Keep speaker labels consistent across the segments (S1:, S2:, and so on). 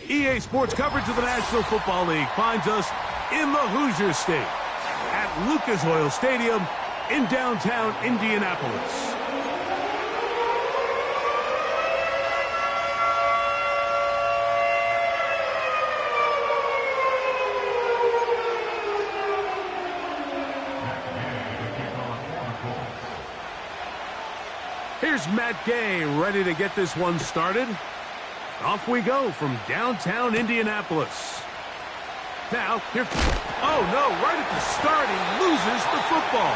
S1: EA Sports coverage of the National Football League finds us in the Hoosier State at Lucas Oil Stadium in downtown Indianapolis. Here's Matt Gay ready to get this one started. Off we go from downtown Indianapolis. Now, here... Oh, no, right at the start, he loses the football.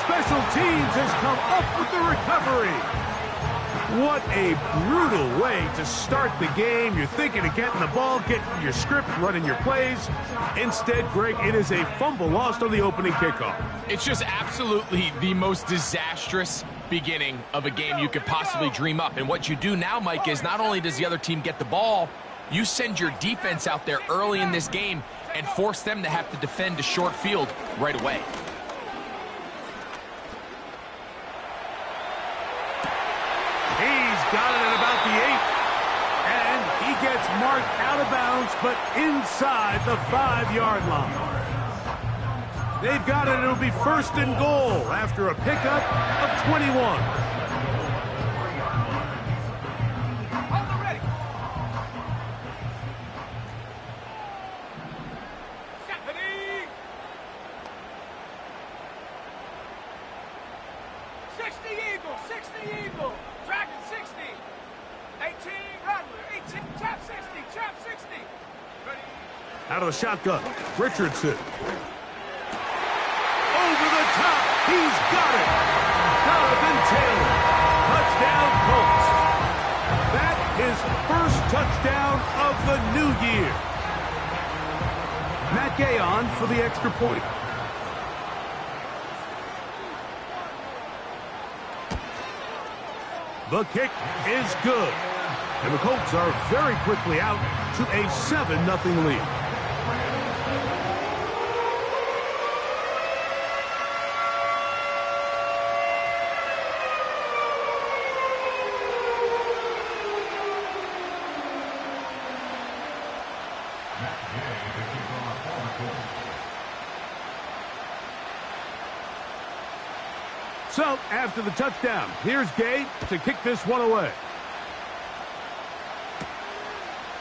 S1: Special Teams has come up with the recovery. What a brutal way to start the game. You're thinking of getting the ball, getting your script, running your plays. Instead, Greg, it is a fumble lost on the opening kickoff.
S2: It's just absolutely the most disastrous beginning of a game you could possibly dream up. And what you do now, Mike, is not only does the other team get the ball, you send your defense out there early in this game and force them to have to defend a short field right away.
S1: He's got it at about the 8. And he gets marked out of bounds, but inside the 5-yard line. They've got it. It'll be 1st and goal after a pickup of 21. Out of the shotgun, Richardson. Over the top, he's got it. Jonathan Taylor, touchdown Colts. That is first touchdown of the new year. Matt Gay on for the extra point. The kick is good. And the Colts are very quickly out to a 7-0 lead. So, after the touchdown, here's Gay to kick this one away.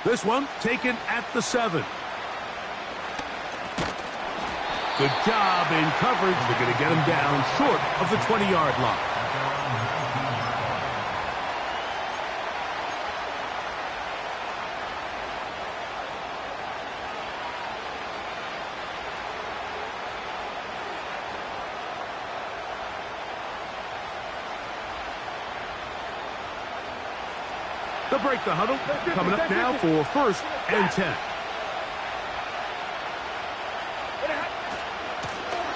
S1: This one taken at the 7. Good job in coverage. They're going to get him down short of the 20-yard line. They'll break the huddle. Coming up now for 1st and 10.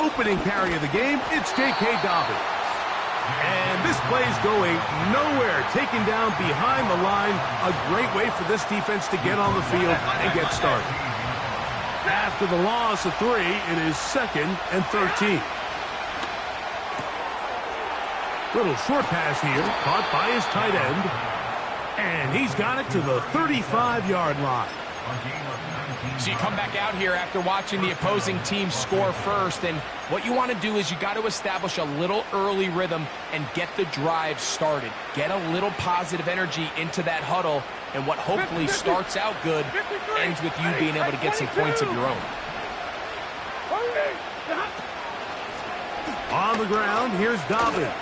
S1: Opening carry of the game, it's J.K. Dobbins. And this play's going nowhere. Taken down behind the line. A great way for this defense to get on the field and get started. After the loss of 3, it is 2nd and 13. Little short pass here, caught by his tight end. And he's got it to the 35-yard line.
S2: So you come back out here after watching the opposing team score first, and what you want to do is you got to establish a little early rhythm and get the drive started. Get a little positive energy into that huddle, and what hopefully starts out good ends with you being able to get some points of your own.
S1: On the ground, here's Dobbins.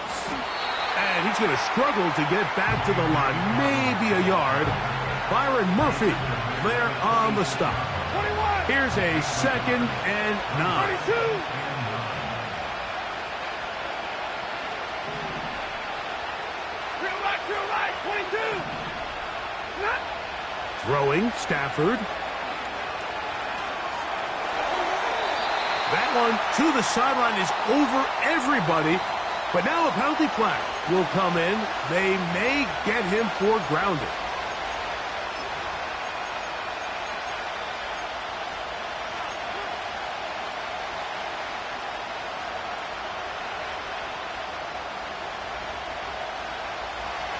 S1: And he's going to struggle to get back to the line, maybe a yard. Byron Murphy there on the stop. Here's a 2nd and 9. Throwing, Stafford. That one to the sideline is over everybody. But now a penalty flag will come in. They may get him for grounding.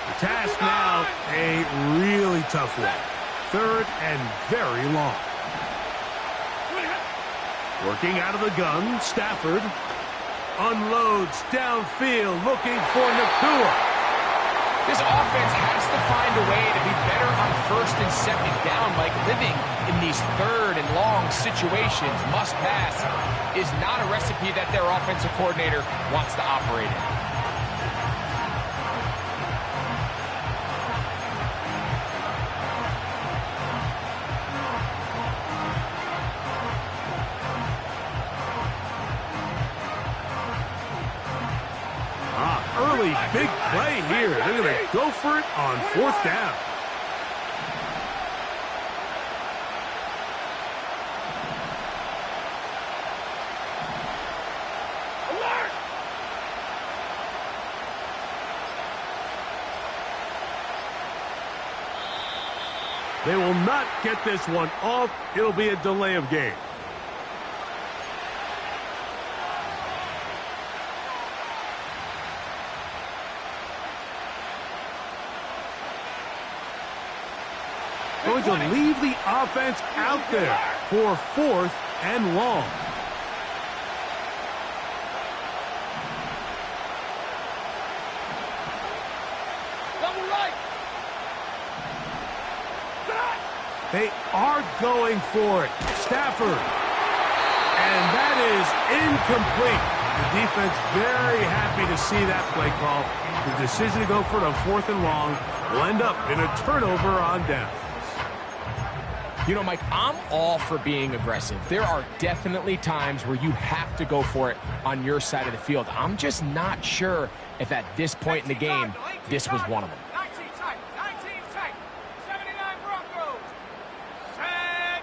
S1: The task now, a really tough one. third and very long. Working out of the gun, Stafford unloads downfield, looking for Nakua.
S2: This offense has to find a way to be better on first and second down, Mike. Living in these third and long situations, must pass, is not a recipe that their offensive coordinator wants to operate in.
S1: Early big play here. They're going to go for it on fourth down.
S3: Alert!
S1: They will not get this one off. It'll be a delay of game. Going to leave the offense out there for fourth and long.
S3: Double right.
S1: They are going for it. Stafford. And that is incomplete. The defense very happy to see that play call. The decision to go for it on fourth and long will end up in a turnover on down.
S2: You know, Mike, I'm all for being aggressive. There are definitely times where you have to go for it on your side of the field. I'm just not sure if at this point in the game, this was one of them.
S3: 19 tight, 19 tight, 79 Broncos. Set.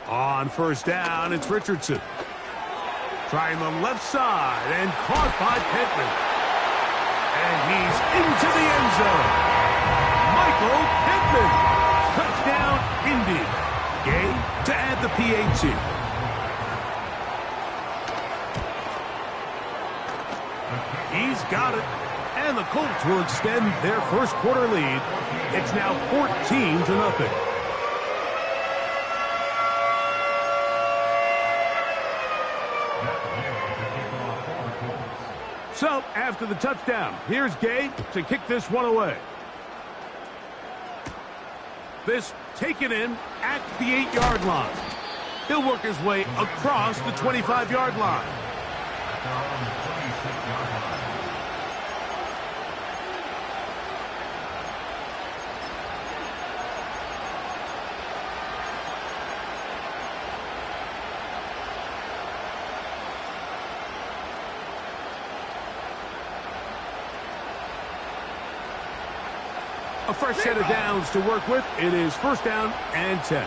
S1: On first down, it's Richardson. Trying the left side and caught by Pittman. And he's into the end zone. Michael Pittman. Touchdown, Indy. Gay to add the PAT. He's got it. And the Colts will extend their first quarter lead. It's now 14-0. So, after the touchdown, here's Gay to kick this one away. This taken in at the 8-yard line. He'll work his way across the 25-yard line. A fresh set of downs to work with. It is first down and 10.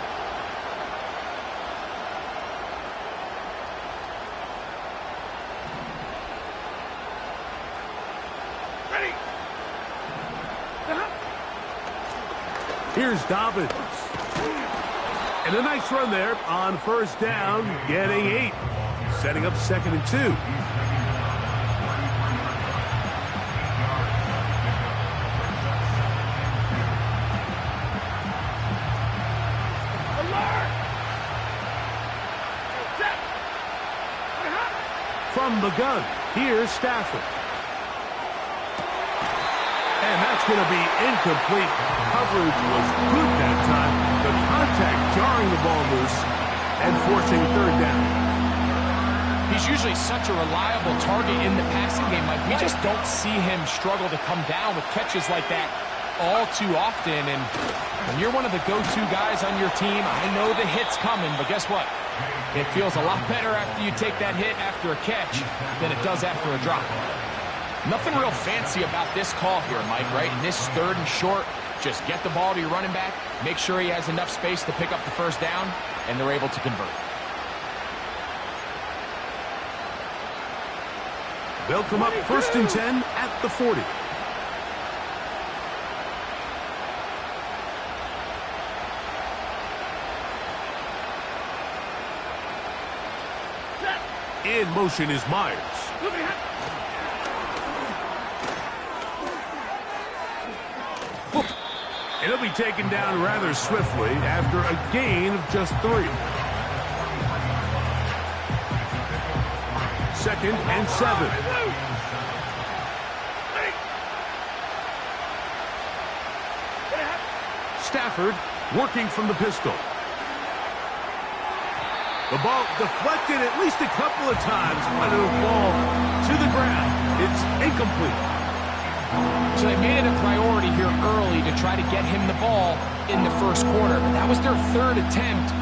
S3: Ready.
S1: Here's Dobbins. And a nice run there on first down, getting 8. Setting up second and 2. From the gun, here's Stafford. And that's going to be incomplete. Coverage was good that time. The contact jarring the ball loose and forcing third down.
S2: He's usually such a reliable target in the passing game. Like, we just don't see him struggle to come down with catches like that all too often. And when you're one of the go-to guys on your team, I know the hit's coming, but guess what? It feels a lot better after you take that hit after a catch than it does after a drop. Nothing real fancy about this call here, Mike, right? In this third and short, just get the ball to your running back, make sure he has enough space to pick up the first down, and they're able to convert.
S1: They'll come up first and 10 at the 40. In motion is Myers. And He'll be taken down rather swiftly after a gain of just 3. 2nd and 7. Stafford working from the pistol. The ball deflected at least a couple of times, but it'll fall to the ground. It's incomplete.
S2: So they made it a priority here early to try to get him the ball in the first quarter. But that was their 3rd attempt.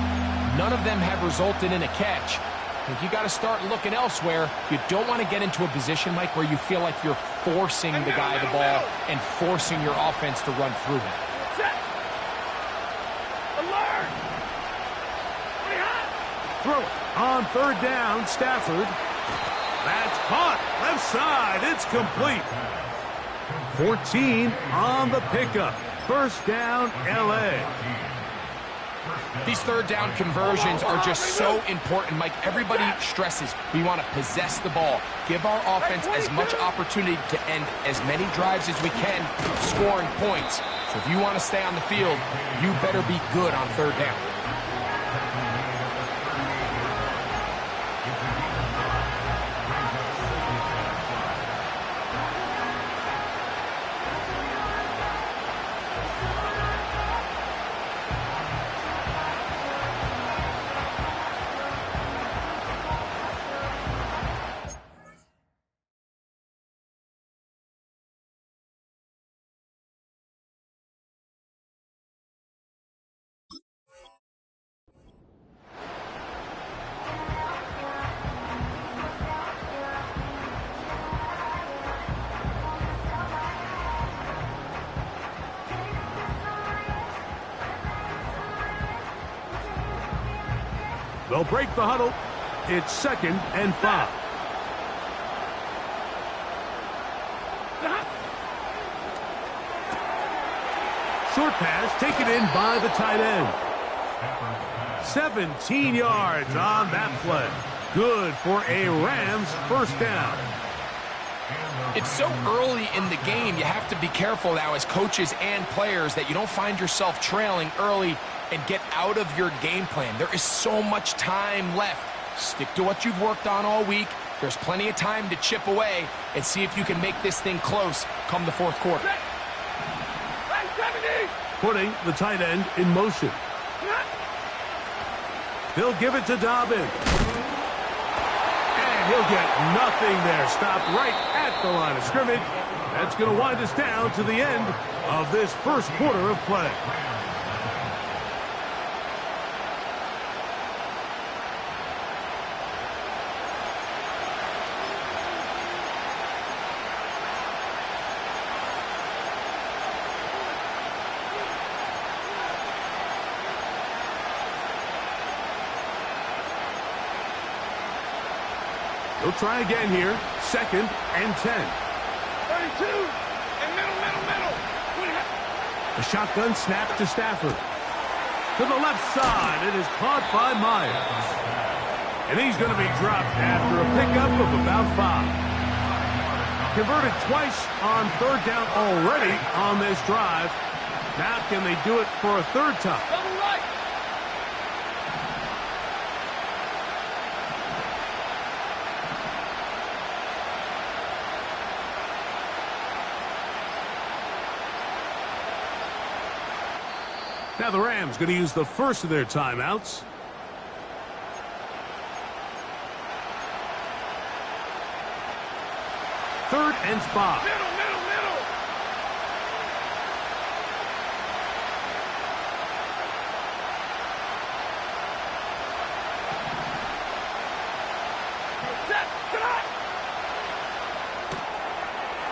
S2: None of them have resulted in a catch. I think you got to start looking elsewhere. You don't want to get into a position, Mike, where you feel like you're forcing the guy the ball and forcing your offense to run through him.
S1: Throw it on 3rd down, Stafford. That's caught. Left side. It's complete. 14 on the pickup. 1st down, L.A.
S2: These 3rd down conversions are just so important, Mike. Everybody stresses we want to possess the ball, give our offense as much opportunity to end as many drives as we can, scoring points. So if you want to stay on the field, you better be good on 3rd down.
S1: They'll break the huddle. It's 2nd and 5. Short pass taken in by the tight end. 17 yards on that play. Good for a Rams 1st down.
S2: It's so early in the game, you have to be careful now as coaches and players that you don't find yourself trailing early and get out of your game plan. There is so much time left. Stick to what you've worked on all week. There's plenty of time to chip away and see if you can make this thing close come the 4th quarter.
S1: Putting the tight end in motion. They'll give it to Dobbin. And he'll get nothing there. Stopped right at the line of scrimmage. That's going to wind us down to the end of this 1st quarter of play. They'll try again here. 2nd and 10.
S3: 32. And middle.
S1: The shotgun snap to Stafford. To the left side. It is caught by Myers. And he's going to be dropped after a pickup of about 5. Converted twice on 3rd down already on this drive. Now can they do it for a 3rd time?
S3: Double right.
S1: Now the Rams going to use the first of their timeouts. Third and 5.
S3: Middle.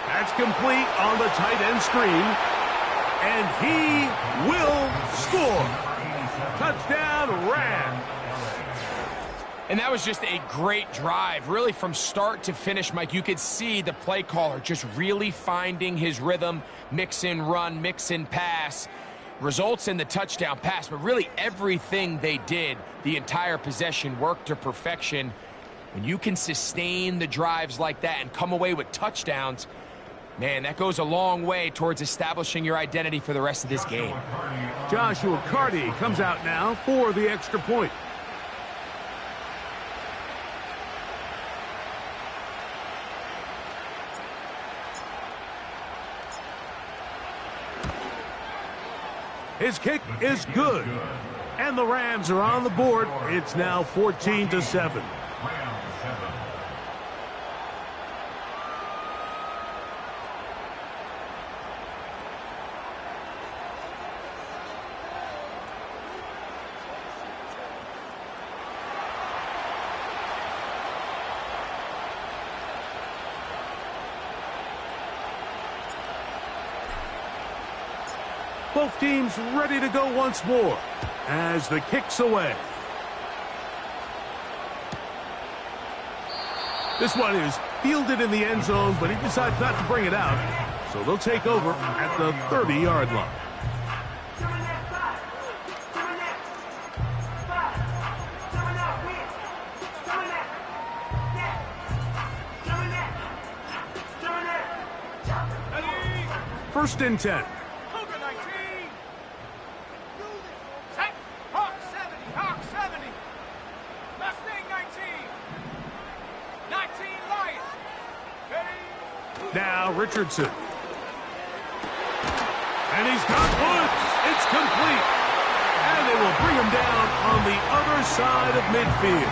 S1: That's complete on the tight end screen. And he will score. Touchdown, Rams.
S2: And that was just a great drive, really from start to finish, Mike. You could see the play caller just really finding his rhythm, mix in run, mix in pass. Results in the touchdown pass, but really everything they did, the entire possession worked to perfection. When you can sustain the drives like that and come away with touchdowns, Man, that goes a long way towards establishing your identity for the rest of this game.
S1: Joshua Carty comes out now for the extra point. His kick is good. And the Rams are on the board. It's now 14-7. Both teams ready to go once more as the kick's away. This one is fielded in the end zone, but he decides not to bring it out. So they'll take over at the 30-yard line. First and 10. Now Richardson. And he's got Woods. It's complete. And they will bring him down on the other side of midfield.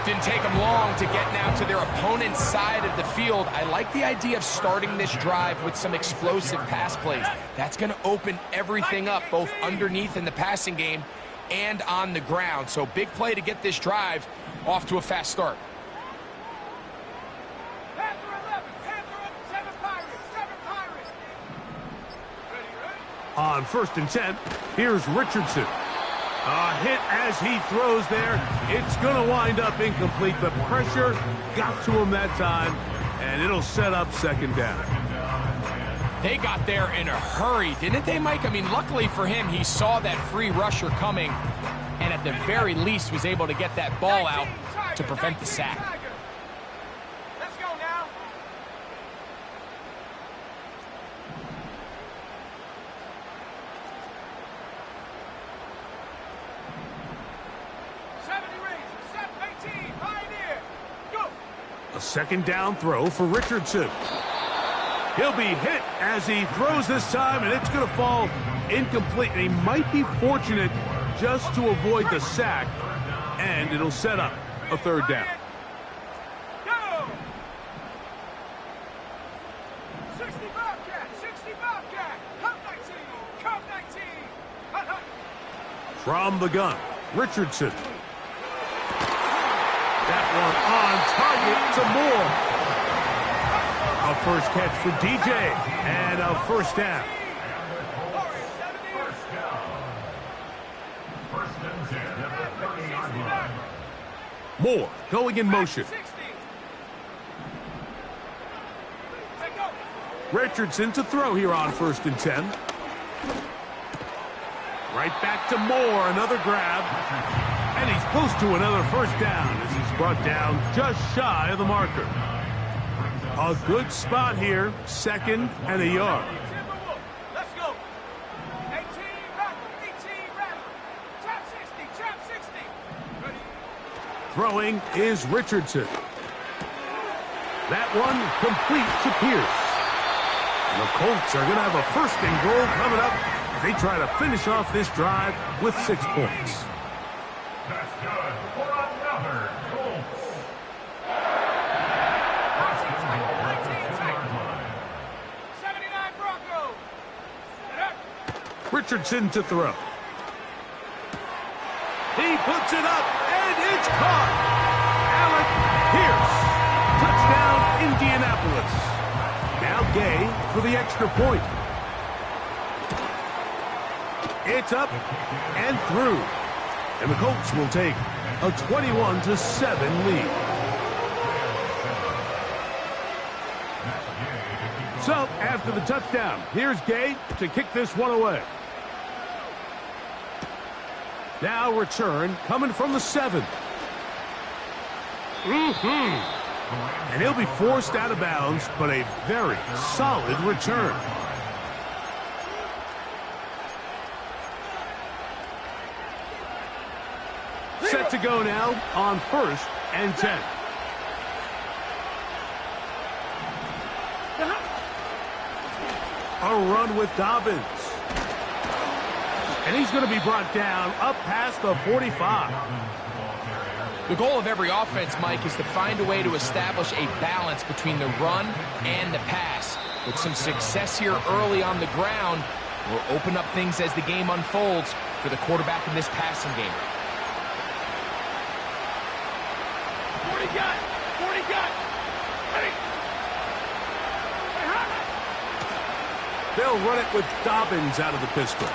S2: Didn't take them long to get now to their opponent's side of the field. I like the idea of starting this drive with some explosive pass plays. That's going to open everything up, both underneath in the passing game and on the ground. So big play to get this drive off to a fast start.
S1: On first and 10, here's Richardson. A hit as he throws there. It's going to wind up incomplete. The pressure got to him that time, and it'll set up second down.
S2: They got there in a hurry, didn't they, Mike? I mean, luckily for him, he saw that free rusher coming, and at the very least was able to get that ball out to prevent the sack.
S3: Let's go now.
S1: A second down throw for Richardson. He'll be hit as he throws this time, and it's going to fall incomplete. And he might be fortunate just to avoid the sack, and it'll set up a third down.
S3: Go! 60 Bobcat, 60 Bobcat, come 19, come 19.
S1: From the gun, Richardson. That one on target to Moore. A first catch for DJ and a first down. Moore going in motion. Richardson to throw here on first and 10. Right back to Moore, another grab. And he's close to another first down as he's brought down just shy of the marker. A good spot here, second and a yard.
S3: Let's go. 18 back, 18 back. Trap 60, trap 60. Ready?
S1: Throwing is Richardson. That one complete to Pierce. And the Colts are going to have a first and goal coming up as they try to finish off this drive with 6 points.
S4: That's good for another Colts.
S3: 79 Broncos.
S1: Richardson to throw. He puts it up, and it's caught. Alec Pierce. Touchdown, Indianapolis. Now Gay for the extra point. It's up and through. And the Colts will take a 21-7 lead. So, after the touchdown, here's Gay to kick this one away. Now return coming from the 7. And he'll be forced out of bounds, but a very solid return. Set to go now on 1st and 10. A run with Dobbins. And he's going to be brought down up past the 45.
S2: The goal of every offense, Mike, is to find a way to establish a balance between the run and the pass. With some success here early on the ground, will open up things as the game unfolds for the quarterback in this passing game.
S3: 40 got! 40 got! Ready!
S1: They'll run it with Dobbins out of the pistol.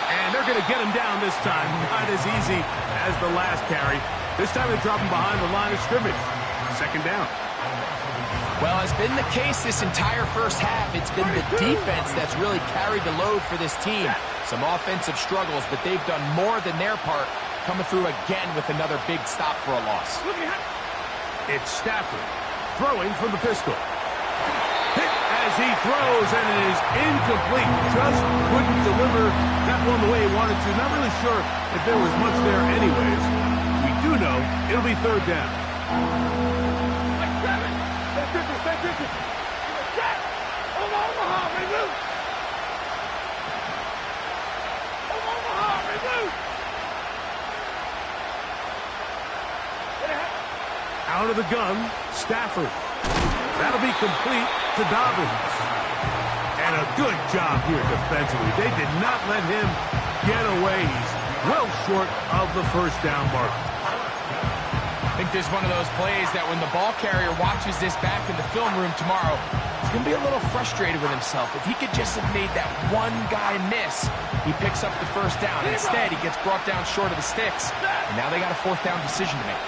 S1: And they're going to get him down this time. Not as easy as the last carry. This time they drop him behind the line of scrimmage. 2nd down.
S2: Well, as been the case this entire first half, it's been the defense that's really carried the load for this team. Some offensive struggles, but they've done more than their part, coming through again with another big stop for a loss.
S1: It's Stafford throwing from the pistol. Hit as he throws, and it is incomplete. Just couldn't deliver that one the way he wanted to. Not really sure if there was much there anyways. We do know it'll be 3rd down. Out of the gun, Stafford. That'll be complete to Dobbins. And a good job here defensively. They did not let him get away. He's well short of the 1st down mark.
S2: I think this is one of those plays that when the ball carrier watches this back in the film room tomorrow, he's going to be a little frustrated with himself. If he could just have made that one guy miss, he picks up the 1st down. Instead, he gets brought down short of the sticks. And now they got a 4th down decision to make.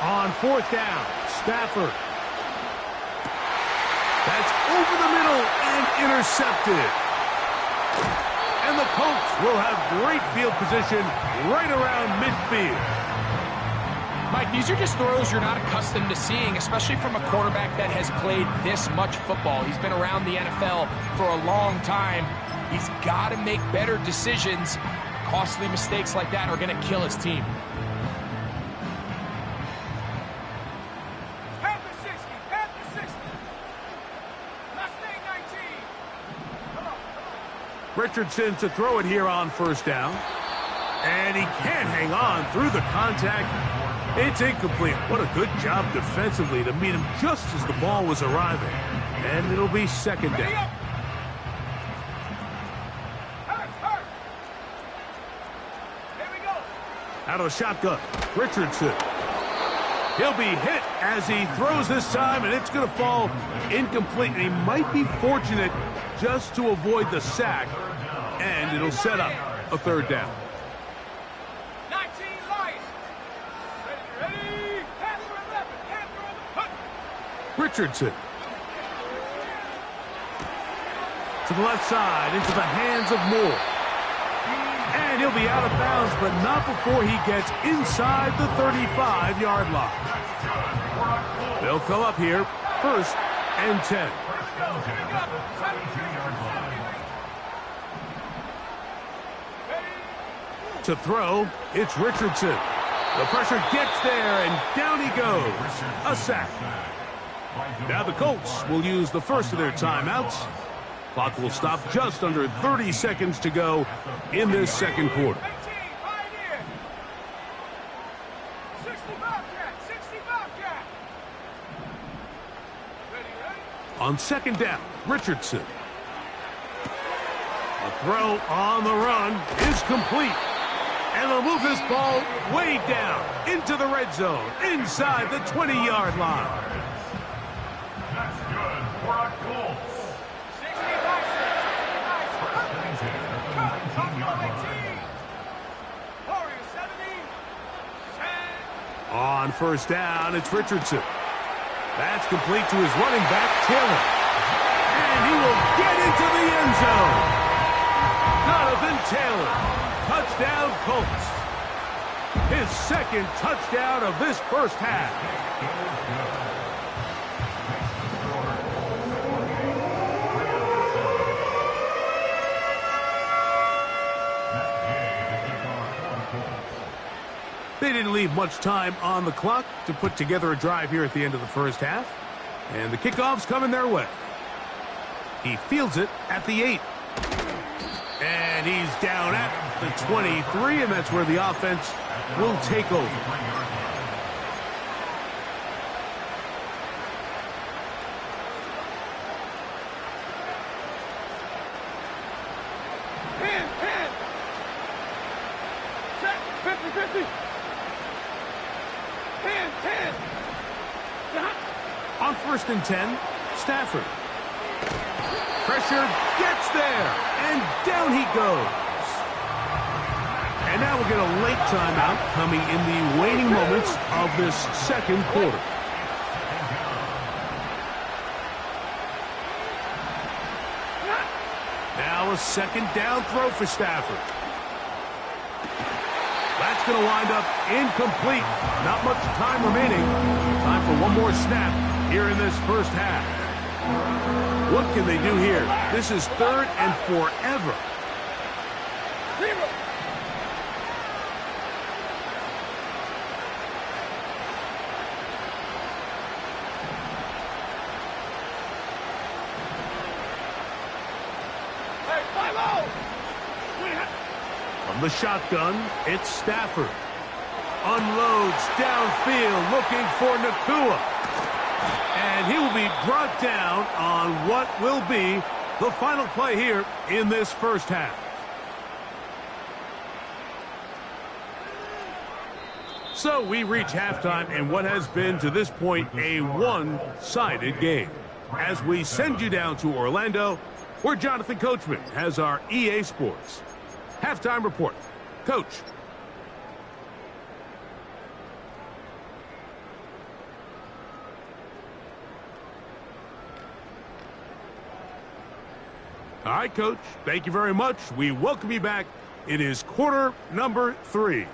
S1: On 4th down, Stafford. That's over the middle and intercepted. And the Colts will have great field position right around midfield.
S2: Mike, these are just throws you're not accustomed to seeing, especially from a quarterback that has played this much football. He's been around the NFL for a long time. He's got to make better decisions. Costly mistakes like that are going to kill his team.
S1: Richardson to throw it here on 1st down. And he can't hang on through the contact. It's incomplete. What a good job defensively to meet him just as the ball was arriving. And it'll be 2nd down. Out of the shotgun, Richardson. He'll be hit as he throws this time, and it's going to fall incomplete. And he might be fortunate just to avoid the sack, and it'll set up a 3rd down.
S3: 19 Lions. Ready. Panther 11. Panther 11.
S1: Richardson. To the left side, into the hands of Moore. And he'll be out of bounds, but not before he gets inside the 35-yard line. They'll come up here, 1st and 10. To throw, it's Richardson. The pressure gets there, and down he goes. A sack. Now the Colts will use the first of their timeouts. Clock will stop just under 30 seconds to go in this 2nd quarter.
S3: 65 cat.
S1: On 2nd down, Richardson. A throw on the run is complete. And they'll move this ball way down into the red zone, inside the 20-yard line.
S4: That's good for a Colts.
S3: 70.
S1: On 1st down, it's Richardson. That's complete to his running back, Taylor. And he will get into the end zone. Jonathan Taylor, touchdown Colts. His second touchdown of this first half. They didn't leave much time on the clock to put together a drive here at the end of the first half. And the kickoff's coming their way. He fields it at the 8. And he's down at the 23, and that's where the offense will take over.
S3: Pin, pin. Check, 50-50. Pin, pin.
S1: On 1st and 10, Stafford. Pressure gets there, and down he goes. And now we'll get a late timeout coming in the waning moments of this second quarter. Now a second down throw for Stafford. That's going to wind up incomplete. Not much time remaining. Time for one more snap here in this first half. What can they do here? This is 3rd and forever.
S3: 0. Hey, 5-0.
S1: From the shotgun, it's Stafford. Unloads downfield looking for Nakua. And he will be brought down on what will be the final play here in this first half. So we reach halftime in what has been to this point a one-sided game. As we send you down to Orlando, where Jonathan Coachman has our EA Sports halftime report. Coach. All right, Coach. Thank you very much. We welcome you back. It is quarter number 3.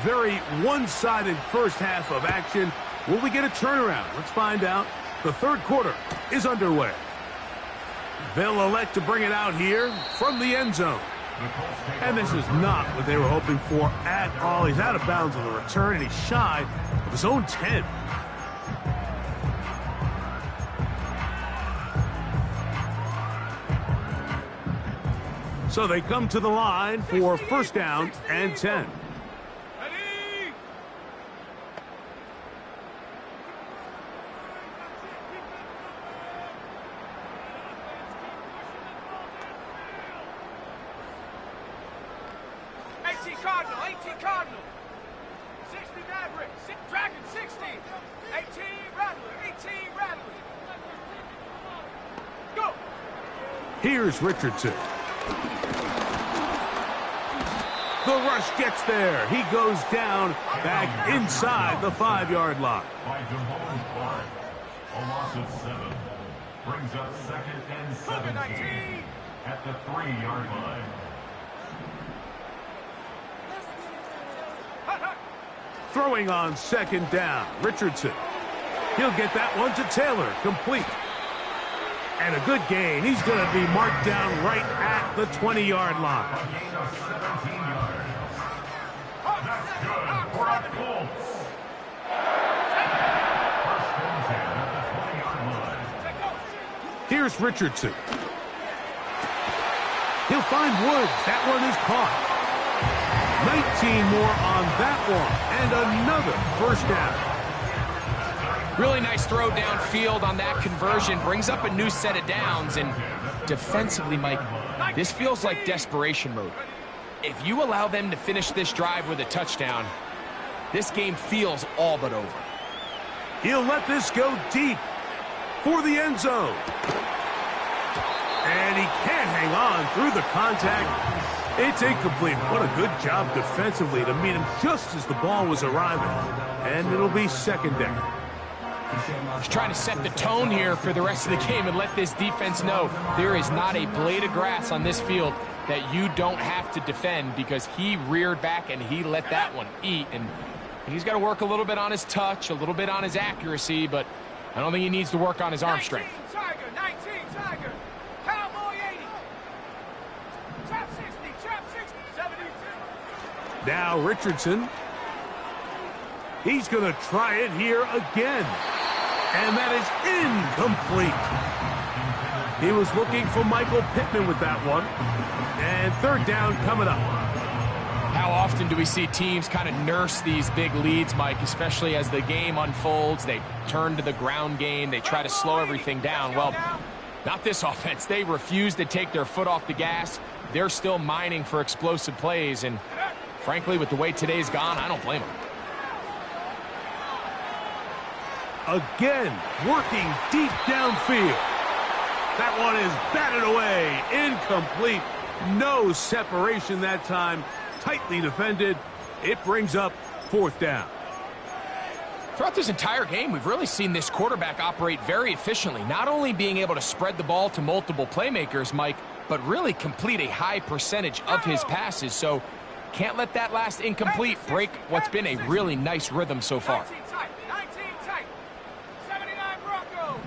S1: Very one-sided first half of action. Will we get a turnaround? Let's find out. The third quarter is underway. They'll elect to bring it out here from the end zone. And this is not what they were hoping for at all. He's out of bounds on the return, and he's shy of his own 10. So they come to the line for first down and 10.
S3: Cardinal, 60 Maverick, Dragon 60, 18 Rattler, 18 Rattler. Go!
S1: Here's Richardson. The rush gets there. He goes down back inside the 5-yard line.
S4: By Devon Clark, a loss of 7. Brings up 2nd and 17 at the 3-yard line.
S1: Throwing on second down, Richardson. He'll get that one to Taylor, complete. And a good gain. He's going to be marked down right at the 20-yard line.
S4: A gain of 17 yards. That's good for our Colts. First and 10 at the 20-yard line.
S1: Here's Richardson. He'll find Woods. That one is caught. 19 more on that one, and another first down.
S2: Really nice throw downfield on that conversion. Brings up a new set of downs, and defensively, Mike, this feels like desperation mode. If you allow them to finish this drive with a touchdown, this game feels all but over.
S1: He'll let this go deep for the end zone. And he can't hang on through the contact. It's incomplete. What a good job defensively to meet him just as the ball was arriving. And it'll be second down.
S2: He's trying to set the tone here for the rest of the game and let this defense know there is not a blade of grass on this field that you don't have to defend, because he reared back and he let that one eat. And he's got to work a little bit on his touch, a little bit on his accuracy, but I don't think he needs to work on his arm strength.
S3: 19 Tiger. Cowboy 80. Trap 60, 72.
S1: Now Richardson. He's going to try it here again. And that is incomplete. He was looking for Michael Pittman with that one. And third down coming up.
S2: How often do we see teams kind of nurse these big leads, Mike, especially as the game unfolds? They turn to the ground game. They try to slow everything down. Well, not this offense. They refuse to take their foot off the gas. They're still mining for explosive plays. And frankly, with the way today's gone, I don't blame them.
S1: Again, working deep downfield. That one is batted away. Incomplete. No separation that time. Tightly defended. It brings up fourth down.
S2: Throughout this entire game, we've really seen this quarterback operate very efficiently, not only being able to spread the ball to multiple playmakers, Mike, but really complete a high percentage of his passes. So can't let that last incomplete break what's been a really nice rhythm so far.
S3: 19 tight. 79 Broncos.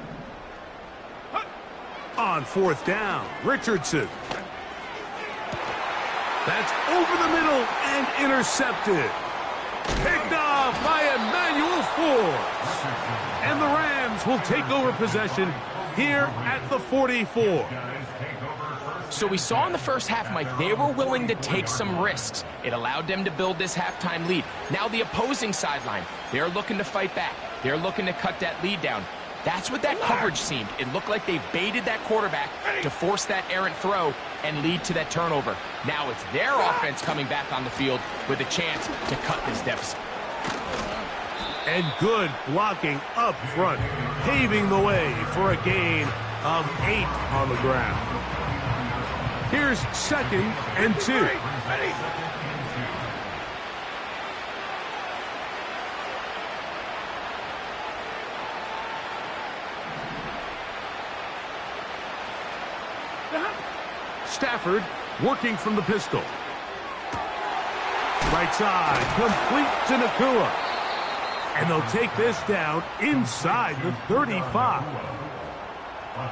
S1: On fourth down, Richardson. That's over the middle and intercepted. Picked off by Emmanuel Forbes. And the Rams will take over possession here at the 44.
S2: So we saw in the first half, Mike, they were willing to take some risks. It allowed them to build this halftime lead. Now the opposing sideline, they're looking to fight back. They're looking to cut that lead down. That's what that coverage seemed. It looked like they baited that quarterback to force that errant throw and lead to that turnover. Now it's their offense coming back on the field with a chance to cut this deficit.
S1: And good blocking up front, paving the way for a gain of 8 on the ground. Here's second and 2. Stafford working from the pistol. Right side, complete to Nakua. And they'll take this down inside the 35.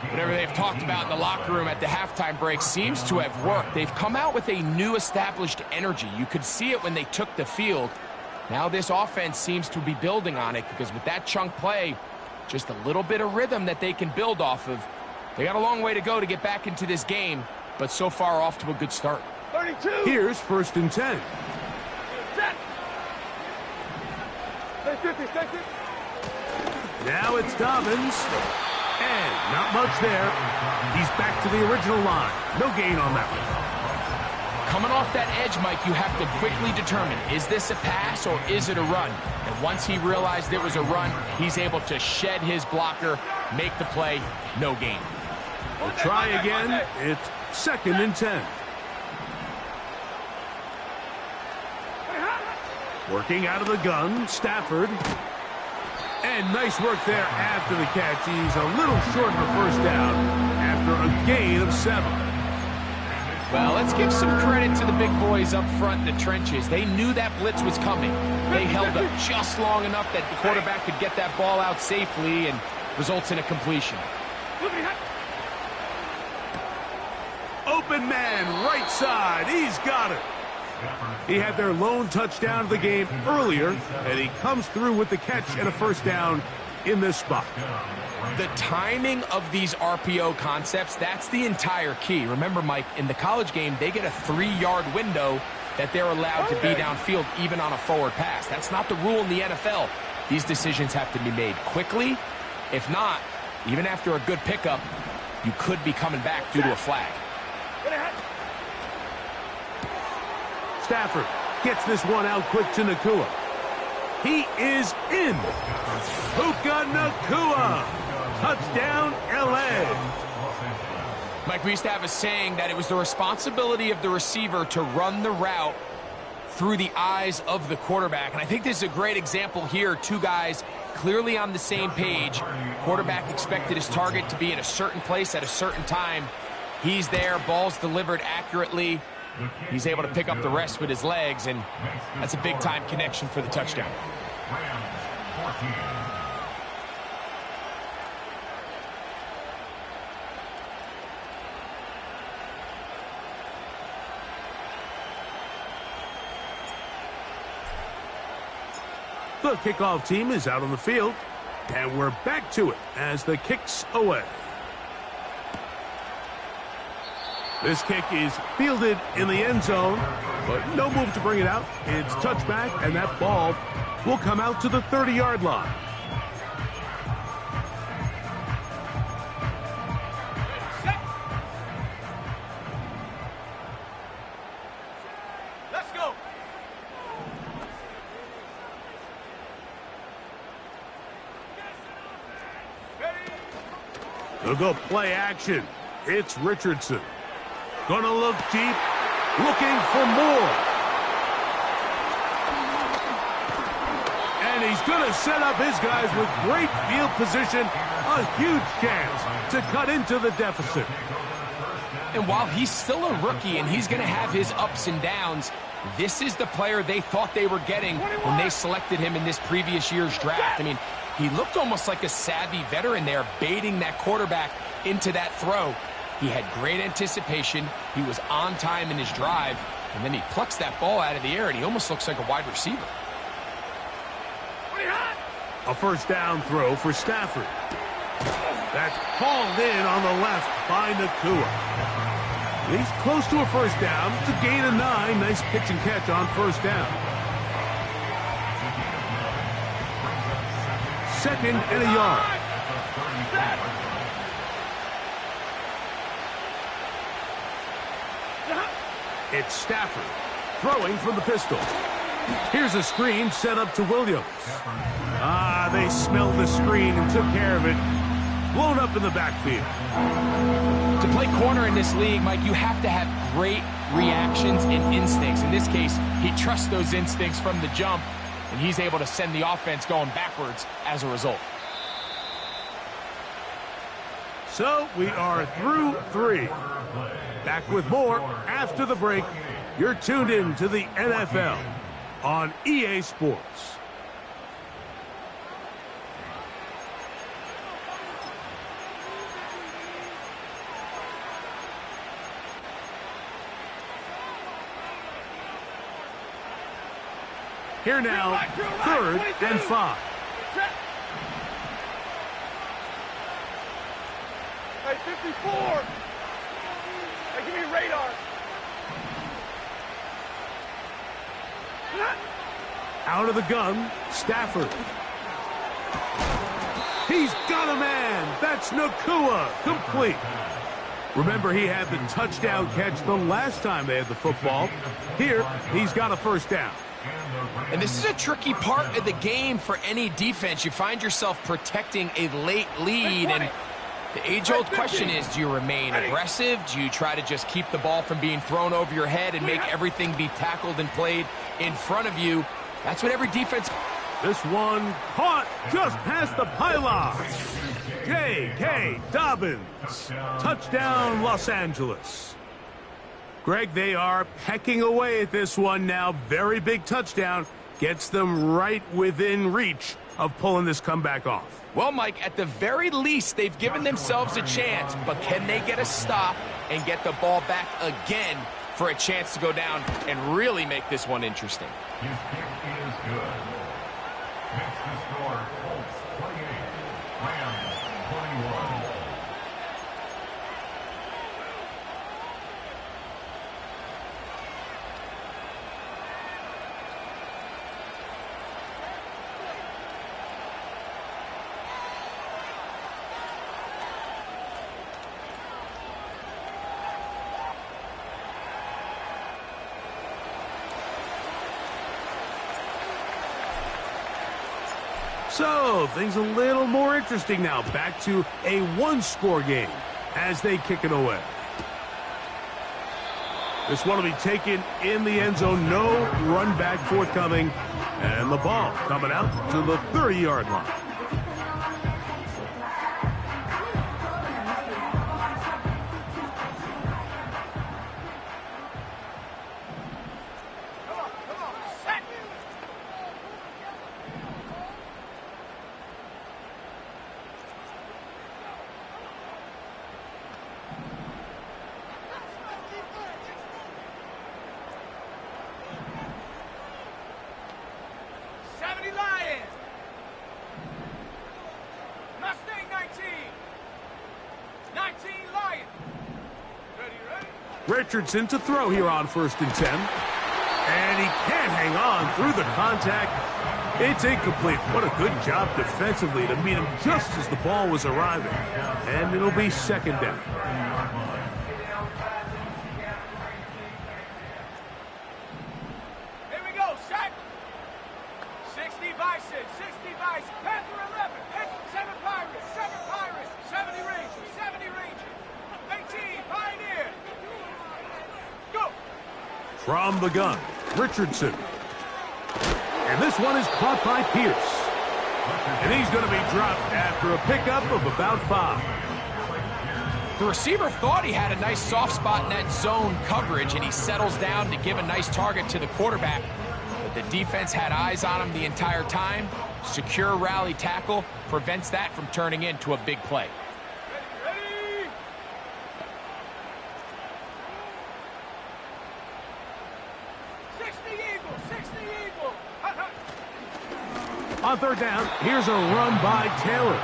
S2: Whatever they've talked about in the locker room at the halftime break seems to have worked. They've come out with a new established energy. You could see it when they took the field. Now this offense seems to be building on it, because with that chunk play, just a little bit of rhythm that they can build off of. They got a long way to go to get back into this game, but so far off to a good start.
S3: 32.
S1: Here's first and 10.
S3: Set. Stay 50.
S1: Now it's Dobbins. And not much there. He's back to the original line. No gain on that one.
S2: Coming off that edge, Mike, you have to quickly determine, is this a pass or is it a run? And once he realized it was a run, he's able to shed his blocker, make the play, no gain.
S1: We'll try again. It's second and 10. Working out of the gun, Stafford. And nice work there after the catch. He's a little short of the first down after a gain of 7.
S2: Well, let's give some credit to the big boys up front in the trenches. They knew that blitz was coming. They held up just long enough that the quarterback could get that ball out safely, and results in a completion.
S1: Open man, right side. He's got it. He had their lone touchdown of the game earlier, and he comes through with the catch and a first down in this spot.
S2: The timing of these RPO concepts, that's the entire key. Remember, Mike, in the college game, they get a 3-yard window that they're allowed to be downfield even on a forward pass. That's not the rule in the NFL. These decisions have to be made quickly. If not, even after a good pickup, you could be coming back due to a flag.
S1: Stafford gets this one out quick to Nakua. He is in. Puka Nakua. Touchdown, L.A.
S2: Mike, we used to have a saying that it was the responsibility of the receiver to run the route through the eyes of the quarterback. And I think this is a great example here. Two guys clearly on the same page. Quarterback expected his target to be in a certain place at a certain time. He's there, ball's delivered accurately. He's able to pick up the rest with his legs, and that's a big-time connection for the touchdown.
S1: The kickoff team is out on the field, and we're back to it as the kick's away. This kick is fielded in the end zone, but no move to bring it out. It's touchback, and that ball will come out to the 30-yard line.
S3: Let's go.
S1: They'll go play action. It's Richardson. Gonna look deep, looking for more. And he's gonna set up his guys with great field position. A huge chance to cut into the deficit.
S2: And while he's still a rookie and he's going to have his ups and downs, this is the player they thought they were getting when they selected him in this previous year's draft. I mean, he looked almost like a savvy veteran there, baiting that quarterback into that throw. He had great anticipation. He was on time in his drive, and then he plucks that ball out of the air, and he almost looks like a wide receiver.
S1: A first down throw for Stafford. That's hauled in on the left by Nakua. He's close to a first down. It's a gain of 9. Nice pitch and catch on first down. Second and a yard. It's Stafford throwing from the pistol. Here's a screen set up to Williams. They smelled the screen and took care of it. Blown up in the backfield.
S2: To play corner in this league, Mike, you have to have great reactions and instincts. In this case, he trusts those instincts from the jump, and he's able to send the offense going backwards as a result.
S1: So we are through 3. Back with more after the break. You're tuned in to the NFL on EA Sports. Here now, 3rd and 5.
S3: Hey, 54. Hey, give me radar.
S1: Out of the gun, Stafford. He's got a man. That's Nakua, complete. Remember, he had the touchdown catch the last time they had the football. Here, he's got a first down.
S2: And this is a tricky part of the game for any defense. You find yourself protecting a late lead, and the age-old question is, do you remain aggressive? Do you try to just keep the ball from being thrown over your head and make everything be tackled and played in front of you? That's what every defense...
S1: This one caught just past the pylon. J.K. Dobbins. Touchdown, Los Angeles. Greg, they are pecking away at this one now. Very big touchdown. Gets them right within reach of pulling this comeback off.
S2: Well, Mike, at the very least, they've given themselves a chance, but can they get a stop and get the ball back again for a chance to go down and really make this one interesting?
S4: His kick is good. Next to score, Colts 28, Rams 21.
S1: So, things a little more interesting now. Back to a one-score game as they kick it away. This one will be taken in the end zone. No run back forthcoming. And the ball coming out to the 30-yard line. Richardson to throw here on 1st and 10. And he can't hang on through the contact. It's incomplete. What a good job defensively to meet him just as the ball was arriving. And it'll be 2nd down.
S3: Here we go, set. 60 Bison, 60 Bison, Panther 11, 7 Pirates, 7 Pirates, 70 Rangers, 70 Rangers, 18 Pioneer. Go!
S1: From the gun, Richardson. And this one is caught by Pierce. And he's going to be dropped after a pickup of about 5.
S2: The receiver thought he had a nice soft spot in that zone coverage, and he settles down to give a nice target to the quarterback. But the defense had eyes on him the entire time. Secure rally tackle prevents that from turning into a big play.
S3: Ready?
S1: On 3rd down, here's a run by Taylor.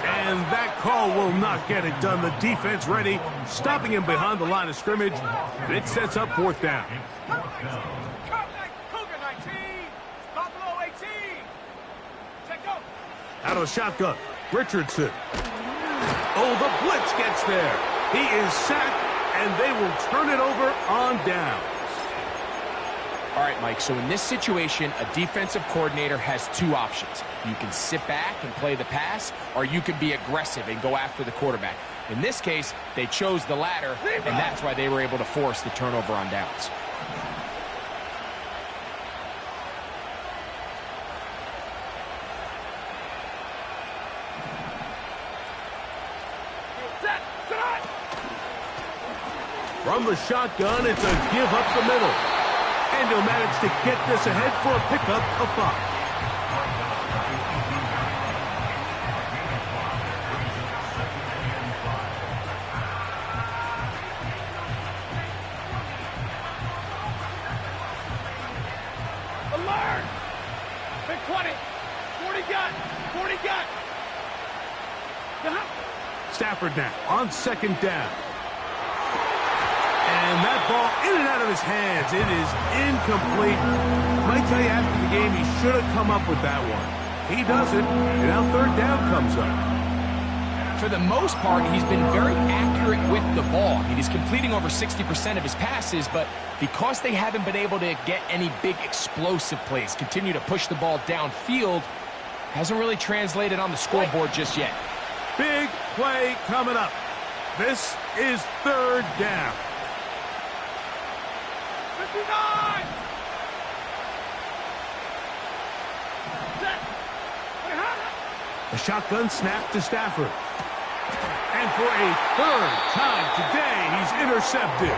S1: And that call will not get it done. The defense ready, stopping him behind the line of scrimmage. It sets up 4th down.
S3: Cougar 19, Buffalo 18. Check go.
S1: Out of the shotgun, Richardson. Oh, the blitz gets there. He is sacked, and they will turn it over on downs.
S2: All right, Mike, so in this situation, a defensive coordinator has 2 options. You can sit back and play the pass, or you can be aggressive and go after the quarterback. In this case, they chose the latter, and that's why they were able to force the turnover on downs.
S1: From the shotgun, it's a give up the middle. And he'll manage to get this ahead for a pickup of 5.
S3: Alert! Big 20, 40 gun, 40 gun.
S1: Stafford now on 2nd down. And that ball in and out of his hands. It is incomplete. Might tell you after the game he should have come up with that one. He doesn't, and now 3rd down comes up.
S2: For the most part, he's been very accurate with the ball. I mean, he's completing over 60% of his passes, but because they haven't been able to get any big explosive plays, continue to push the ball downfield, hasn't really translated on the scoreboard just yet.
S1: Big play coming up. This is 3rd down.
S3: 59!
S1: The shotgun snap to Stafford. And for a 3rd time today, he's intercepted.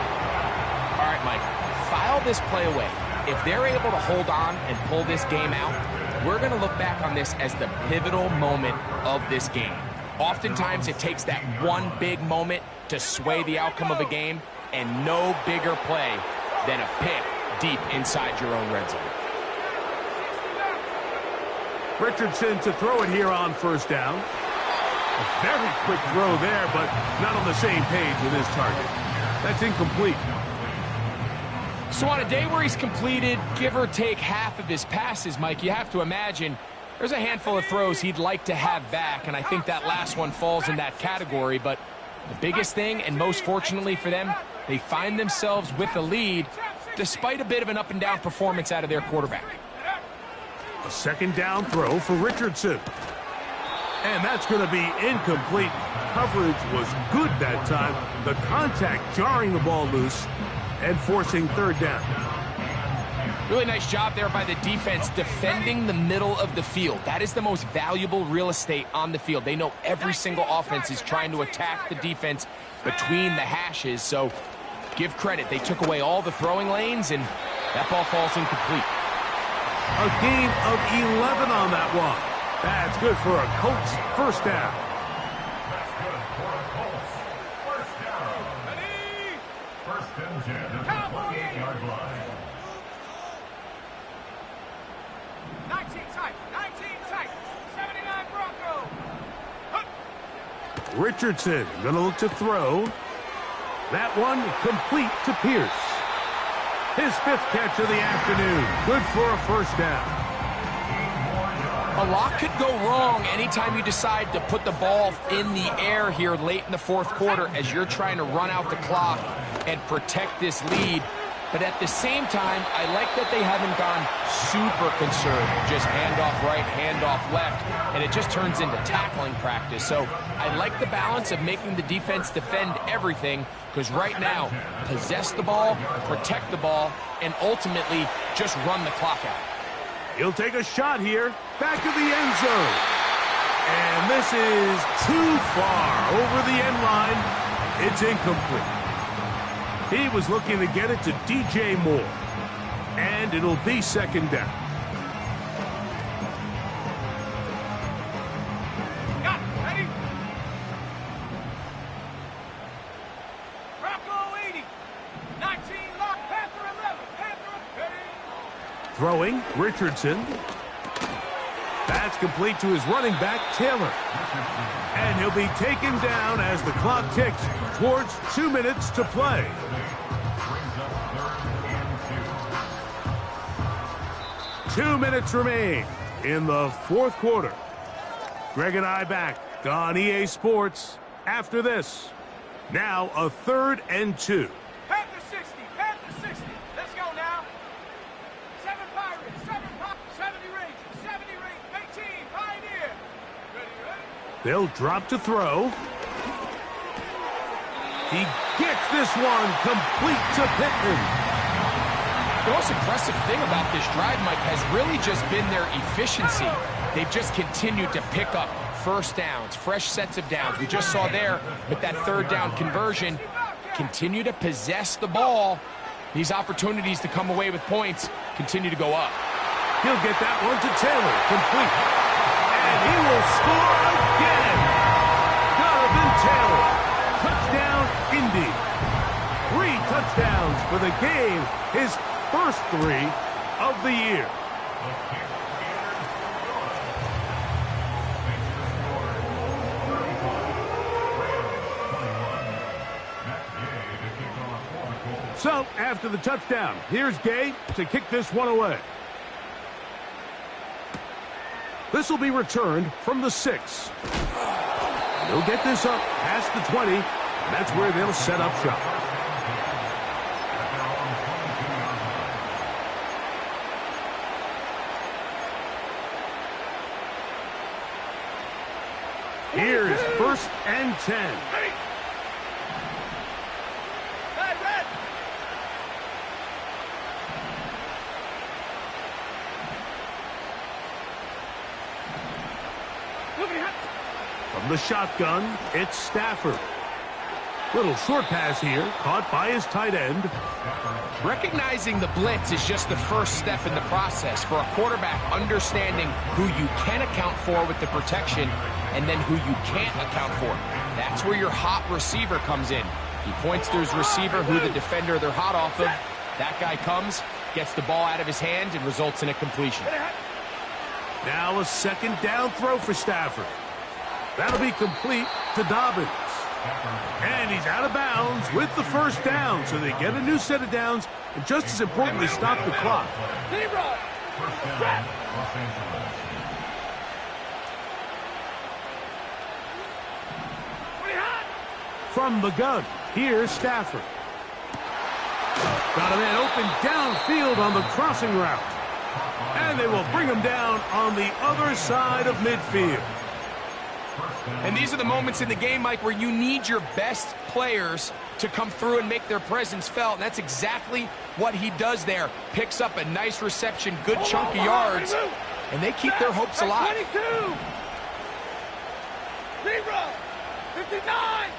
S2: All right, Mike, file this play away. If they're able to hold on and pull this game out, we're going to look back on this as the pivotal moment of this game. Oftentimes, it takes that one big moment to sway the outcome of a game, and no bigger play than a pick deep inside your own red zone.
S1: Richardson to throw it here on 1st down. A very quick throw there, but not on the same page with his target. That's incomplete.
S2: So on a day where he's completed, give or take half of his passes, Mike, you have to imagine there's a handful of throws he'd like to have back, and I think that last one falls in that category. But the biggest thing, and most fortunately for them, they find themselves with a lead despite a bit of an up-and-down performance out of their quarterback.
S1: A second down throw for Richardson. And that's going to be incomplete. Coverage was good that time. The contact jarring the ball loose and forcing third down.
S2: Really nice job there by the defense defending the middle of the field. That is the most valuable real estate on the field. They know every single offense is trying to attack the defense between the hashes. So give credit. They took away all the throwing lanes, and that ball falls incomplete.
S1: A gain of 11 on that one. That's good for a Colts first down.
S4: That's good for a Colts first down. First and 10 at the 28-yard line.
S3: 19 tight, 79 Broncos.
S1: Richardson going to look to throw. That one complete to Pierce. His 5th catch of the afternoon. Good for a first down.
S2: A lot could go wrong anytime you decide to put the ball in the air here late in the fourth quarter as you're trying to run out the clock and protect this lead. But at the same time, I like that they haven't gone super conservative. Just handoff right, handoff left, and it just turns into tackling practice. So I like the balance of making the defense defend everything, because right now, possess the ball, protect the ball, and ultimately just run the clock out.
S1: He'll take a shot here, back of the end zone. And this is too far over the end line. It's incomplete. He was looking to get it to DJ Moore. And it'll be second down.
S3: Got it, ready? Bronco 80. 19 lock, Panther 11. Panther ready.
S1: Throwing, Richardson. That's complete to his running back, Taylor. And he'll be taken down as the clock ticks towards 2 minutes to play. 2 minutes remain in the fourth quarter. Greg and I back on EA Sports after this. Now a 3rd and 2.
S3: Panther 60, Panther 60. Let's go now. 7 Pirates, 70 Rangers, 70 Rangers, 18 Pioneer. Ready, ready?
S1: They'll drop to throw. He gets this one complete to Pittman.
S2: The most impressive thing about this drive, Mike, has really just been their efficiency. They've just continued to pick up first downs, fresh sets of downs. We just saw there with that 3rd down conversion, continue to possess the ball. These opportunities to come away with points continue to go up.
S1: He'll get that one to Taylor, complete. And he will score again. Jonathan Taylor, touchdown, Indy. 3 touchdowns for the game, his first 3 of the year. So, after the touchdown, here's Gay to kick this one away. This will be returned from the 6. They'll get this up past the 20, and that's where they'll set up shop. Here's 1st and 10. From the shotgun, it's Stafford. Little short pass here, caught by his tight end.
S2: Recognizing the blitz is just the first step in the process for a quarterback, understanding who you can account for with the protection and then who you can't account for. That's where your hot receiver comes in. He points to his receiver, who the defender they're hot off of. That guy comes, gets the ball out of his hand, and results in a completion.
S1: Now a second down throw for Stafford. That'll be complete to Dobbins. And he's out of bounds with the first down, so they get a new set of downs, and just as importantly, stop the clock.
S4: First down, Los Angeles.
S1: From the gun, here's Stafford. Got a man open downfield on the crossing route. And they will bring him down on the other side of midfield.
S2: And these are the moments in the game, Mike, where you need your best players to come through and make their presence felt. And that's exactly what he does there. Picks up a nice reception, good chunk of yards, and they keep their hopes alive.
S3: 22! 0! 59!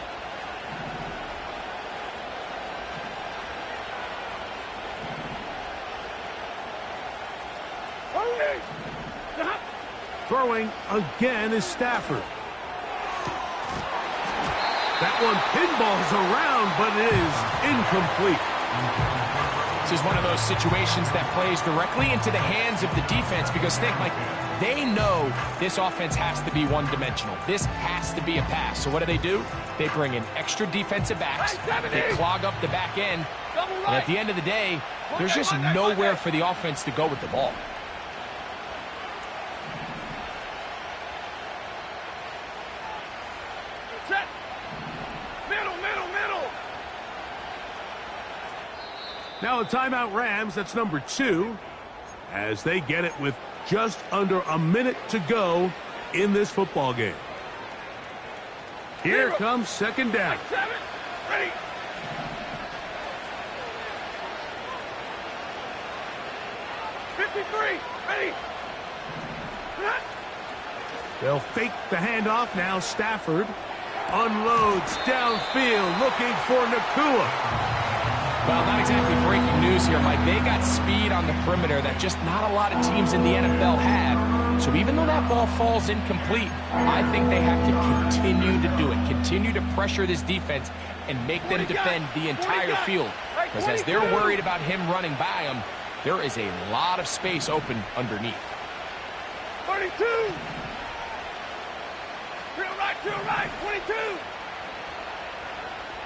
S1: Throwing again is Stafford. That one pinballs around, but it is incomplete.
S2: This is one of those situations that plays directly into the hands of the defense because, Nick, Mike, they know this offense has to be one-dimensional. This has to be a pass. So what do? They bring in extra defensive backs. They clog up the back end. And at the end of the day, there's just nowhere for the offense to go with the ball.
S1: Now a timeout Rams, that's number 2, as they get it with just under a minute to go in this football game. Here comes second down.
S3: Ready. Ready.
S1: They'll fake the handoff. Now Stafford unloads downfield looking for Nakua.
S2: Well, not exactly breaking news here, Mike. They got speed on the perimeter that just not a lot of teams in the NFL have. So even though that ball falls incomplete, I think they have to continue to do it. Continue to pressure this defense and make them defend the entire field. Because as they're worried about him running by them, there is a lot of space open underneath.
S3: 32! To the right, 22!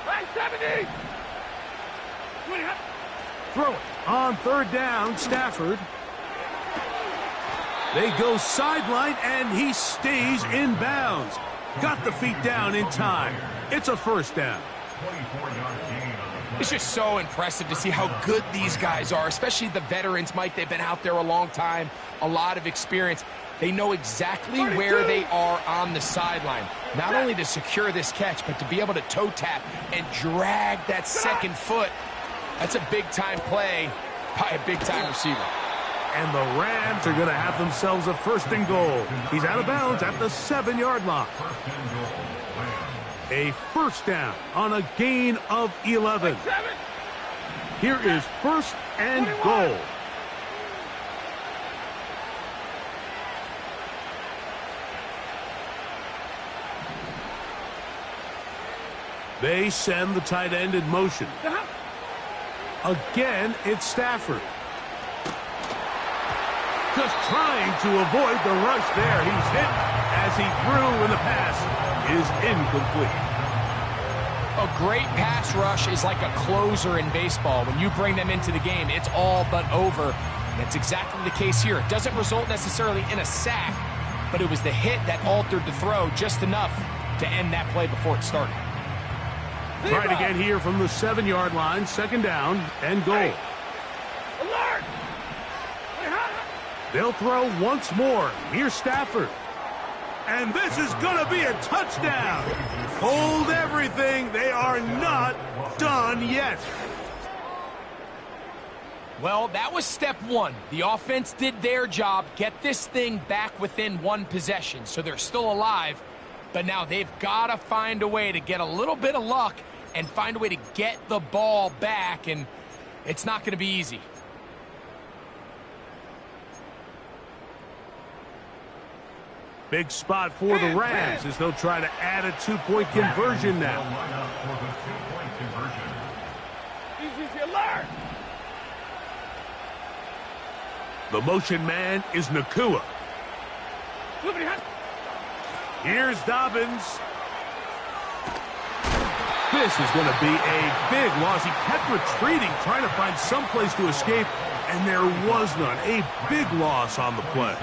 S3: Right, 70!
S1: Throw it on third down, Stafford. They go sideline, and he stays in bounds. Got the feet down in time. It's a first down.
S2: It's just so impressive to see how good these guys are, especially the veterans, Mike. They've been out there a long time, a lot of experience. They know exactly where they are on the sideline, not only to secure this catch, but to be able to toe tap and drag that second foot. That's a big-time play by a big-time receiver.
S1: And the Rams are going to have themselves a first and goal. He's out of bounds at the 7-yard line. A first down on a gain of 11. Here is first and goal. They send the tight end in motion. Again, it's Stafford. Just trying to avoid the rush there. He's hit as he threw, and the pass is incomplete.
S2: A great pass rush is like a closer in baseball. When you bring them into the game, it's all but over. And that's exactly the case here. It doesn't result necessarily in a sack, but it was the hit that altered the throw just enough to end that play before it started.
S1: Trying again here from the 7-yard line, second down and goal.
S3: Alert!
S1: They'll throw once more. Here's Stafford. And this is going to be a touchdown. Hold everything. They are not done yet.
S2: Well, that was step one. The offense did their job, get this thing back within one possession. So they're still alive, but now they've got to find a way to get a little bit of luck and find a way to get the ball back, and it's not going to be easy.
S1: Big spot for the Rams as they'll try to add a 2-point conversion now.
S3: Easy alert!
S1: The motion man is Nakua. Here's Dobbins. This is going to be a big loss. He kept retreating, trying to find some place to escape, and there was none. A big loss on the play.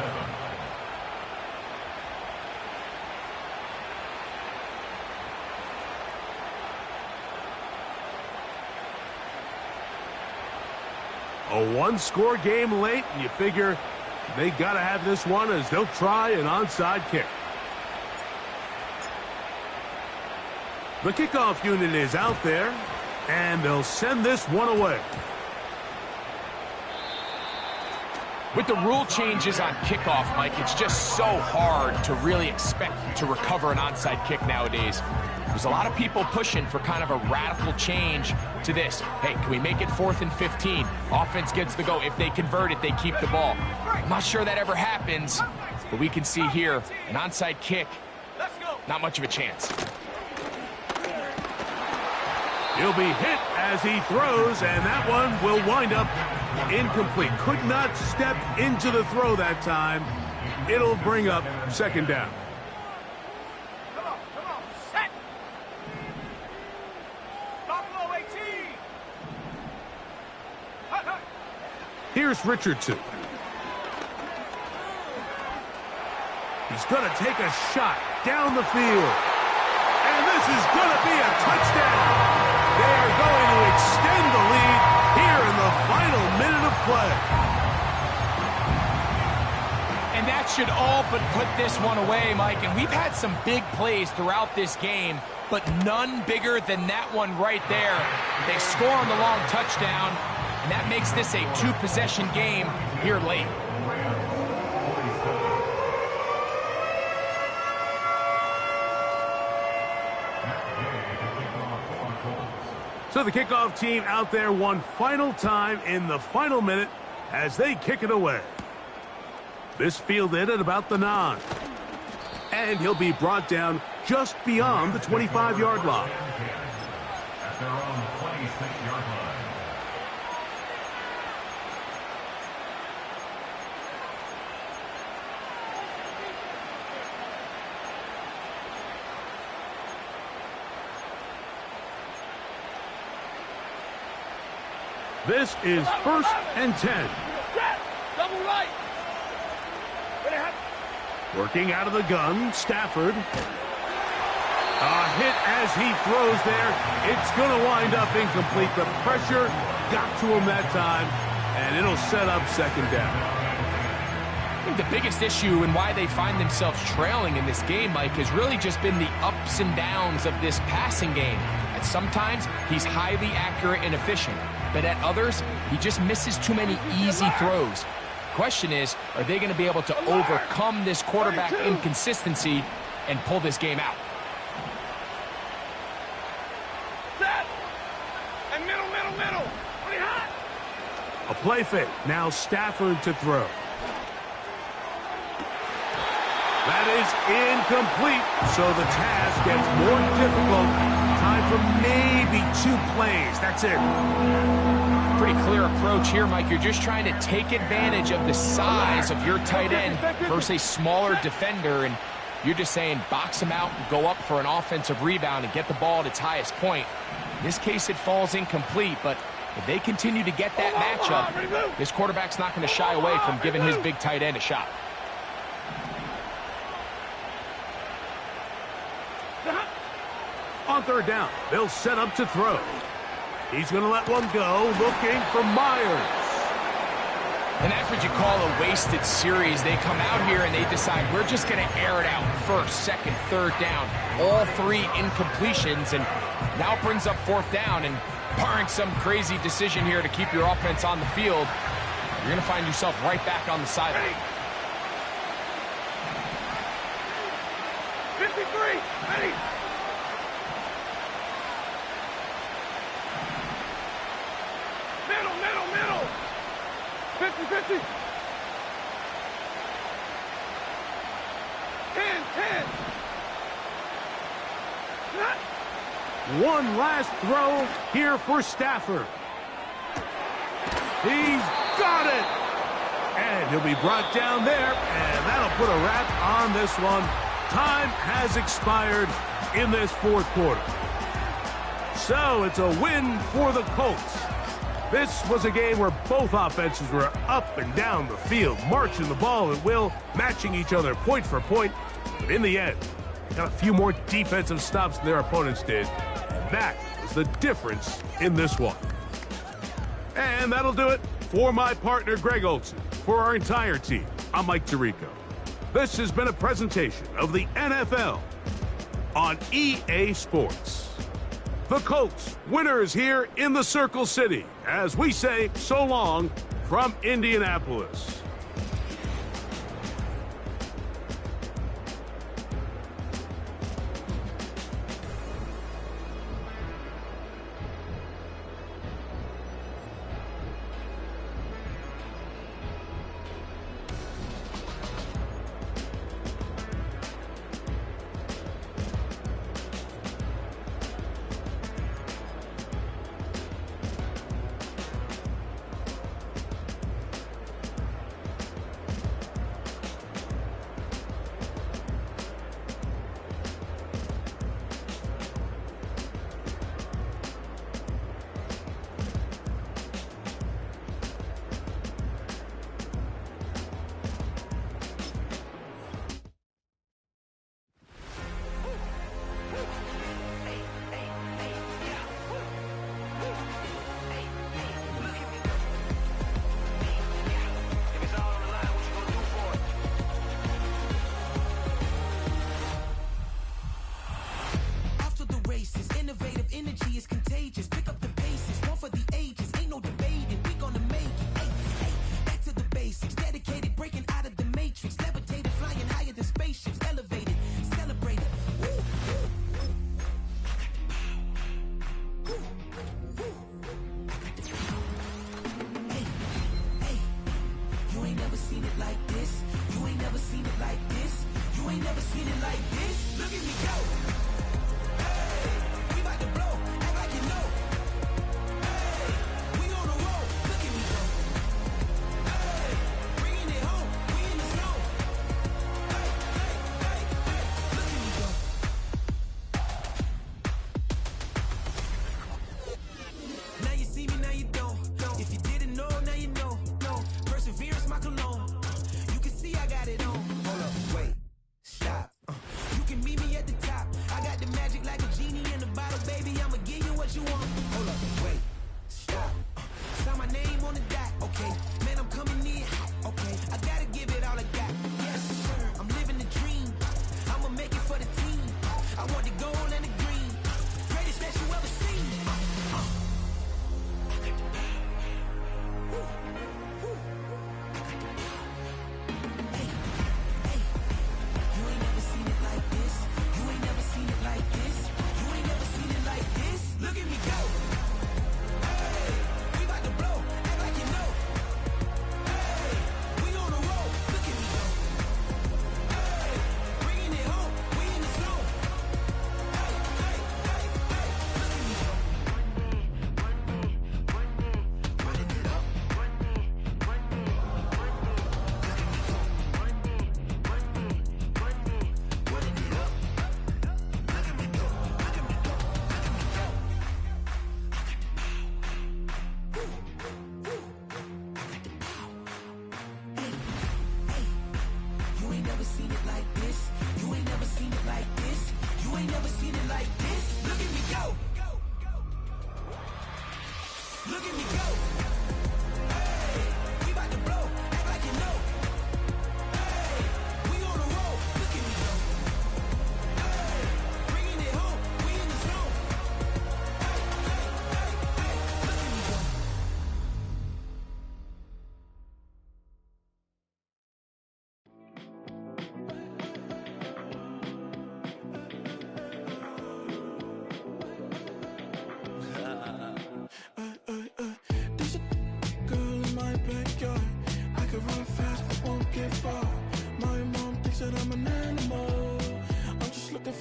S1: A one-score game late, and you figure They got to have this one as they'll try an onside kick. The kickoff unit is out there, and they'll send this one away.
S2: With the rule changes on kickoff, Mike, it's just so hard to really expect to recover an onside kick nowadays. There's a lot of people pushing for kind of a radical change to this. Hey, can we make it 4th and 15? Offense gets the go. If they convert it, they keep the ball. I'm not sure that ever happens, but we can see here an onside kick, not much of a chance.
S1: He'll be hit as he throws, and that one will wind up incomplete. Could not step into the throw that time. It'll bring up second down.
S3: Come on, set. Buffalo 18.
S1: Here's Richardson. He's going to take a shot down the field. And this is going to be a touchdown. They are going to extend the lead here in the final minute of play.
S2: And that should all but put this one away, Mike. And we've had some big plays throughout this game, but none bigger than that one right there. They score on the long touchdown, and that makes this a 2-possession game here late.
S1: So the kickoff team out there one final time in the final minute as they kick it away. This fielded at about the 9. And he'll be brought down just beyond the 25-yard line.
S4: At their own 26-yard line.
S1: This is 1st and 10.
S3: Double right.
S1: Working out of the gun, Stafford. A hit as he throws there. It's going to wind up incomplete. The pressure got to him that time, and it'll set up second down.
S2: I think the biggest issue and why they find themselves trailing in this game, Mike, has really just been the ups and downs of this passing game. And sometimes he's highly accurate and efficient, but at others, he just misses too many easy throws. Question is, are they going to be able to overcome this quarterback inconsistency and pull this game out?
S3: Set. And middle. Pretty hot.
S1: A play fake. Now Stafford to throw. That is incomplete, so the task gets more difficult. Time for maybe 2 plays. That's it.
S2: Pretty clear approach here, Mike. You're just trying to take advantage of the size of your tight end versus a smaller defender, and you're just saying box him out and go up for an offensive rebound and get the ball at its highest point. In this case, it falls incomplete, but if they continue to get that matchup, this quarterback's not going to shy away from giving his big tight end a shot.
S1: On 3rd down, they'll set up to throw. He's going to let one go, looking for Myers.
S2: And that's what you call a wasted series. They come out here and they decide, we're just going to air it out. 1st, 2nd, 3rd down. All 3 incompletions, and now it brings up 4th down. And barring some crazy decision here to keep your offense on the field, you're going to find yourself right back on the sideline.
S3: 53. Ready. Middle. 50. 10.
S1: One last throw here for Stafford. He's got it. And he'll be brought down there, and that'll put a wrap on this one. Time has expired in this 4th quarter. So it's a win for the Colts. This was a game where both offenses were up and down the field, marching the ball at will, matching each other point for point. But in the end, they got a few more defensive stops than their opponents did. And that was the difference in this one. And that'll do it for my partner, Greg Olson, for our entire team. I'm Mike Tirico. This has been a presentation of the NFL on EA Sports. The Colts, winners here in the Circle City, as we say so long from Indianapolis.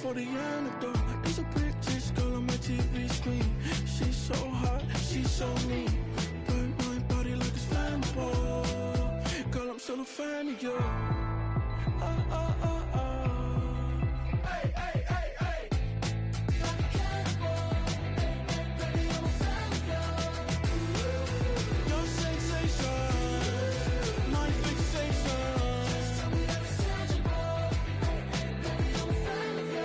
S5: For the antidote, there's a British girl on my TV screen. She's so hot, she's so mean. Burn my body like it's flammable. Girl, I'm still a fan of you. Hey, hey, hey, hey. Like a cannibal. Baby, I'm a fan of you. Your sensation, my fixation. Just tell me that it's tangible. Baby, I'm a fan of you.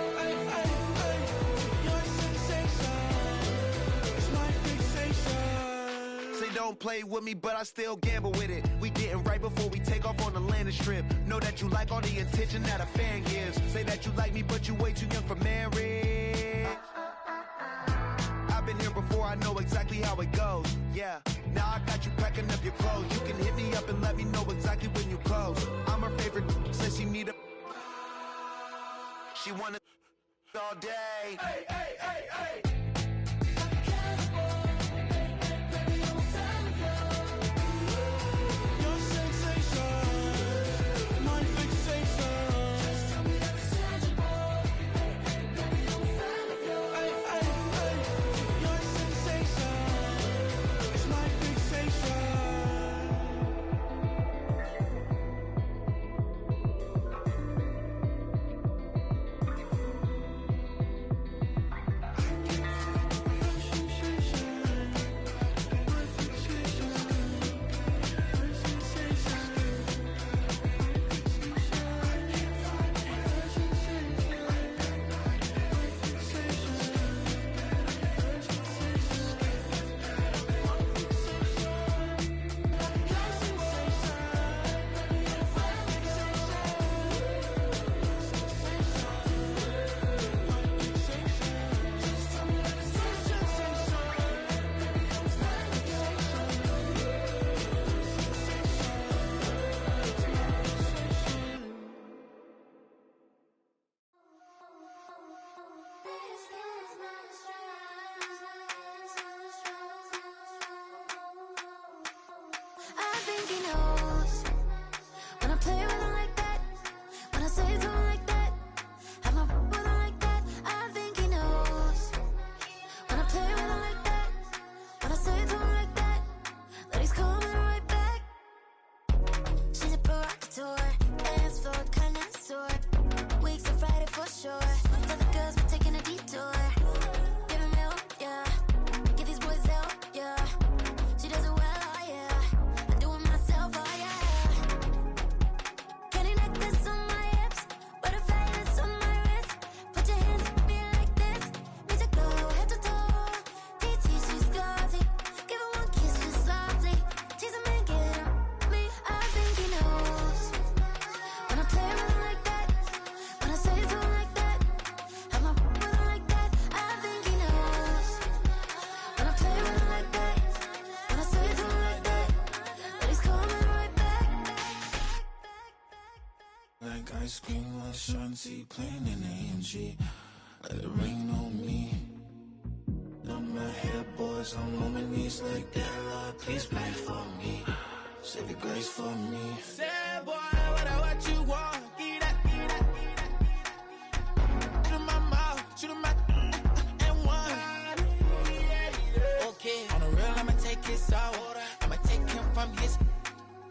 S6: don't play with me, but I still gamble with it. We getting right before we take off on the landing strip. Know that you like all the attention that a fan gives. Say that you like me, but you way too young for marriage. I've been here before, I know exactly how it goes. Yeah, now I got you packing up your clothes. You can hit me up and let me know exactly when you close. I'm her favorite, says she need a... She wanna all day. Hey, hey, hey, hey.
S5: Ice cream, Shanti playing in AMG. Let it rain on me. On my head, boys, I'm on my knees like that. Lord, please pray for me. Save your grace for me. Say, boy, what you want? Get that, get that, get that. Shoot in my mouth, shoot in my and one. Okay, on the real, I'ma take his out. I'ma take him from his.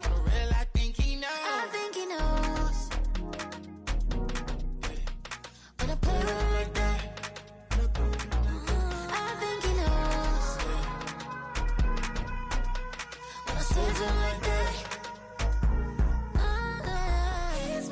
S5: On the real, I think he knows.
S7: I think he knows. When I play with him like that, I think he knows. When I say to him like that, he's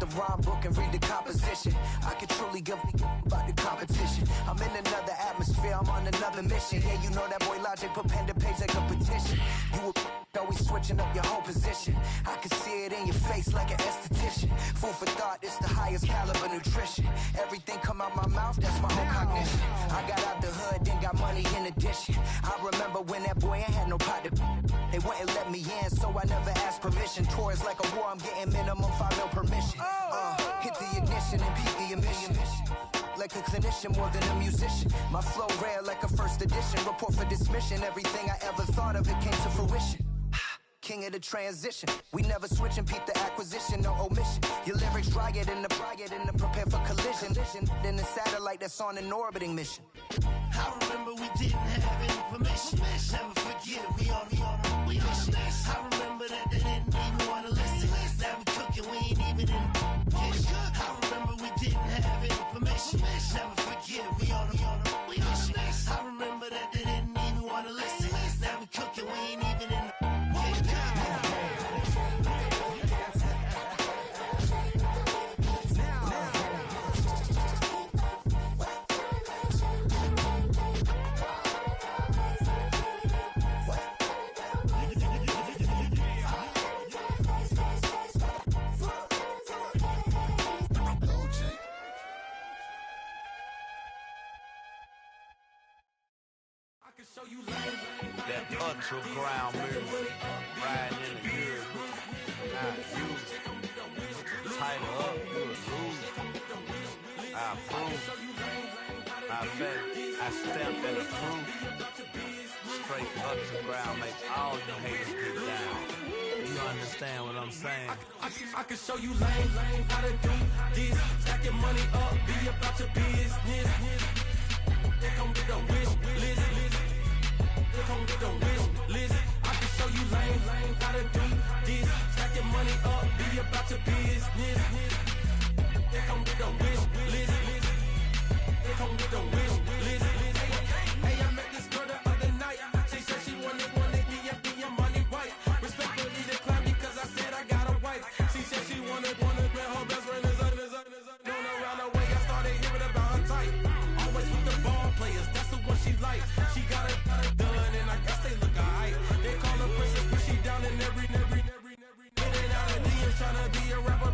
S6: the rhyme book and read the composition. I can truly give about the competition. I'm in another atmosphere, I'm on another mission. Yeah, you know that boy Logic put pen to page like a petition. You always switching up your whole position. I can see it in your face like an esthetician. Food for thought, it's the highest caliber nutrition. Everything come out my mouth, that's my own cognition. I got out the hood, then got money in addition. I remember when that boy ain't had no pot to. They wouldn't let me in, so I never asked permission. Tours like a war, I'm getting minimum 5 mil permission. Hit the ignition and beat the emission. Like a clinician more than a musician. My flow rare like a first edition. Report for dismission. Everything I ever thought of, it came to fruition. King of the transition. We never switch and peep the acquisition, no omission. Your lyrics dry it in the prepare for collision. Then the satellite that's on an orbiting mission.
S5: I remember we didn't have any permission. Never forget it, we on a mission. I remember that they didn't even want to listen. Now we cooking, we ain't even in the kitchen. I remember we didn't have any permission. Never forget it, we on a mission. I remember that they didn't even want to listen. Now we cooking, we ain't even in the kitchen.
S8: That ultra ground music, riding in the good, I use it. Tighten up, you'll lose. I approve. I bet, I stamp and approve. Straight ultra ground make all you haters get down. You understand what I'm saying?
S5: I can show you lame, how to do this. Stacking money up, be about your business. They come with a wish list. They come with a wish list. I can show you lame, how to do this. Stacking money up, be about your business. They come with a wish list. They come with a wish list. Hey, I met this girl the other night. She said she wanted me and be a money white. Respectfully declined because I said I got a wife. She said she wanted where her best friend is known around the way. I started hearing about her type. Always with the ball players, that's the one she likes. She got it done, and I guess they look alright. They call her princess, but she down in every. In and out of DMs, tryna be a rapper.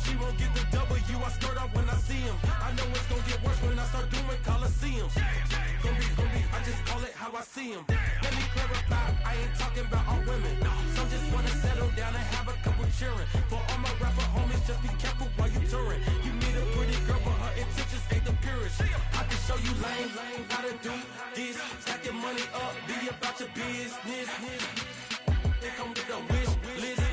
S5: She won't get the W, I skirt up when I see him. I know it's gonna get worse when I start doing Coliseums. Gonna be, I just call it how I see him. Let me clarify, I ain't talking about all women. Some just wanna settle down and have a couple cheering. For all my rapper homies, just be careful while you touring. You meet a pretty girl, but her intentions ain't the purest. I can show you lame, how to do this. Stacking money up, be about your business. They come with a wish list.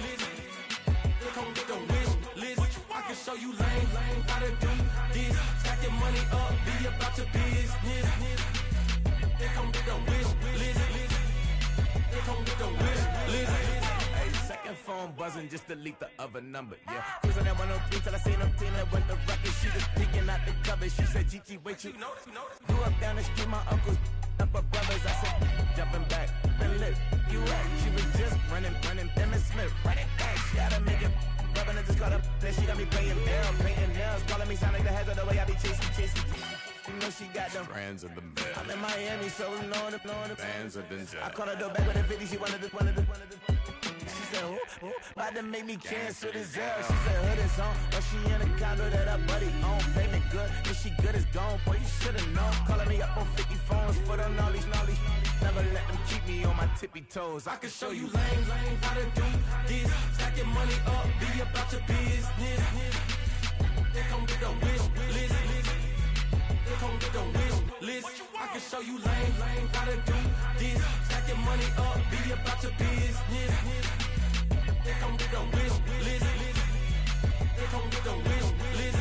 S5: They come with a wish list. I can show you lame, how to do this. Stacking money up, be about your business. They come with a wish list. They come with a wish list.
S8: Hey, second phone buzzing, just delete the other number, yeah. Cruising at 103 till I seen them feeling with the record. She was peeking out the cover. She said, Gigi, wait, you grew up down the street, my uncles up her brothers. I said, jumping back, been lit. You at? She was just running, Them and Smith, run it back. She had to make it, rubbing, I just caught up. Then she got me playing barrel, painting nails, calling me Sonic the Hedgehog, the way I be chasing. You know she got them
S9: Strands of the bed.
S8: I'm in Miami, so we know the
S9: Bands of the
S8: I caught her door back with a 50, she wanted the. She said, who? About to make me cancel this L. She said, hood is on, but she in a condo that her buddy own. Payment good, if she good is gone, boy, you should've known. Calling me up on 50 phones for the knowledge. Never let them keep me on my tippy toes.
S5: I can show you lame, how to do this. Stacking money up, be about your business. They come with a wish list. They come with a wish list. I can show you lame, how to do this. Stacking money up, be about your business. They come with a wish list. They come with a wish list.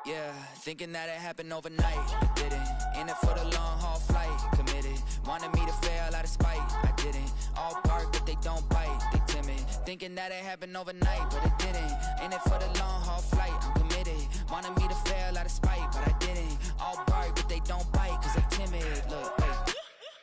S10: Yeah, thinking that it happened overnight, but didn't. In it for the long haul flight, committed. Wanted me to fail out of spite, I didn't. All bark, but they don't bite, they timid. Thinking that it happened overnight, but it didn't. In it for the long haul flight, I'm committed. Wanted me to fail out of spite, but I didn't. All bark, but they don't bite, cause they timid. Look, hey.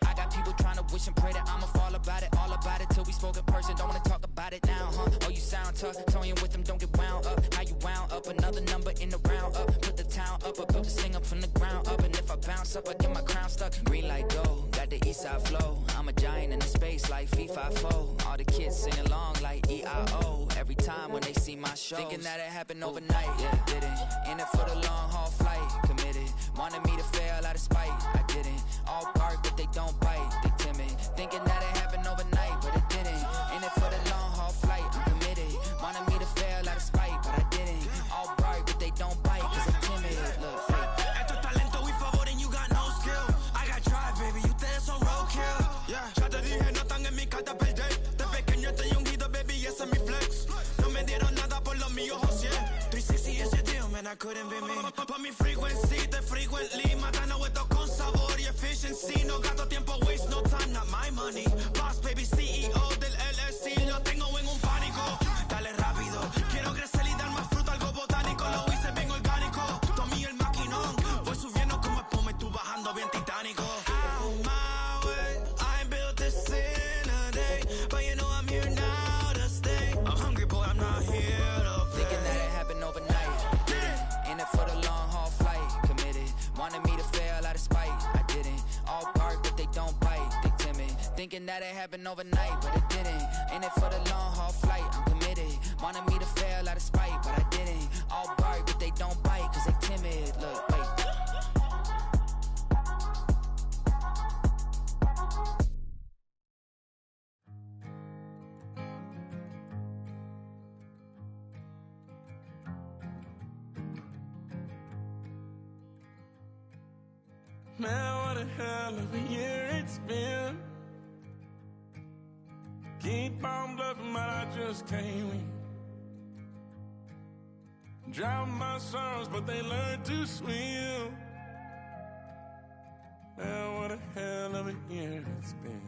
S10: I got people trying to wish and pray that I'ma fall about it, all about it till we spoke in person. Don't wanna talk about it now, huh? Oh, you sound tough, toying with them, don't get wound up. How you wound up? Another number in the round up. Put the town up, I built this thing up from the ground up. And if I bounce up, I get my crown stuck. Green light go, got the east side flow. I'm a giant in the space like FIFA4. All the kids sing along like EIO. Every time when they see my shows, thinking that it happened overnight, yeah, didn't. In it for the long haul flight, committed. Wanted me to fail out of spite, I didn't. All bark, but they don't bite, they timid. Thinking that it happened overnight, but it didn't. In it for the long haul flight, I'm committed. Wanted me to fail out of spite, but I didn't. All bark, but they don't bite, cause I'm timid. Look,
S5: Esto es talento y favor and you got no skill. I got drive, baby, ustedes son roadkill. Yeah, ya te dije, no están en mi carta perder. De pequeño estoy ungido, baby, ese es mi flex. No me dieron nada por lo mío, José. 360 is your deal, man, I couldn't be me. Pa' mi frequency, te frequently. Matando esto con sabor y efficiency. No gasto tiempo, waste no time, not my money. Boss, baby, CEO del LLC. Lo tengo en un pánico. Dale rápido, quiero crecer y dar más fruto, algo botánico. Lo hice bien orgánico. Tomé el maquinón. Voy subiendo como espuma y tú bajando bien titánico. Out my way, I ain't built this in a day. But you know I'm here now to stay. I'm hungry, boy, I'm not here to play.
S10: thinking that it happened overnight, didn't. In it for the long haul flight, committed. Wanted me to fail out of spite, I didn't. All bark, but they don't bite, they timid. Thinking that it happened overnight, but it didn't. In it for the long haul flight, I'm committed. Wanted me to fail out of spite, but I didn't. All bark, but they don't bite, cause they timid. Look, wait.
S5: Man, what a hell of a year it's been. Keep on bluffing, but I just can't win. Drown my sorrows, but they learn to swim. Man, what a hell of a year it's been.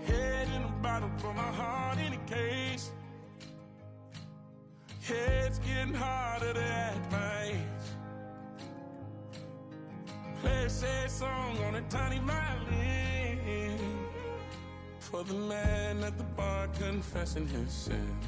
S5: Head in a bottle, put my heart in a case. Head's getting harder to act my age. Play a sad song on a tiny violin for the man at the bar confessing his sins.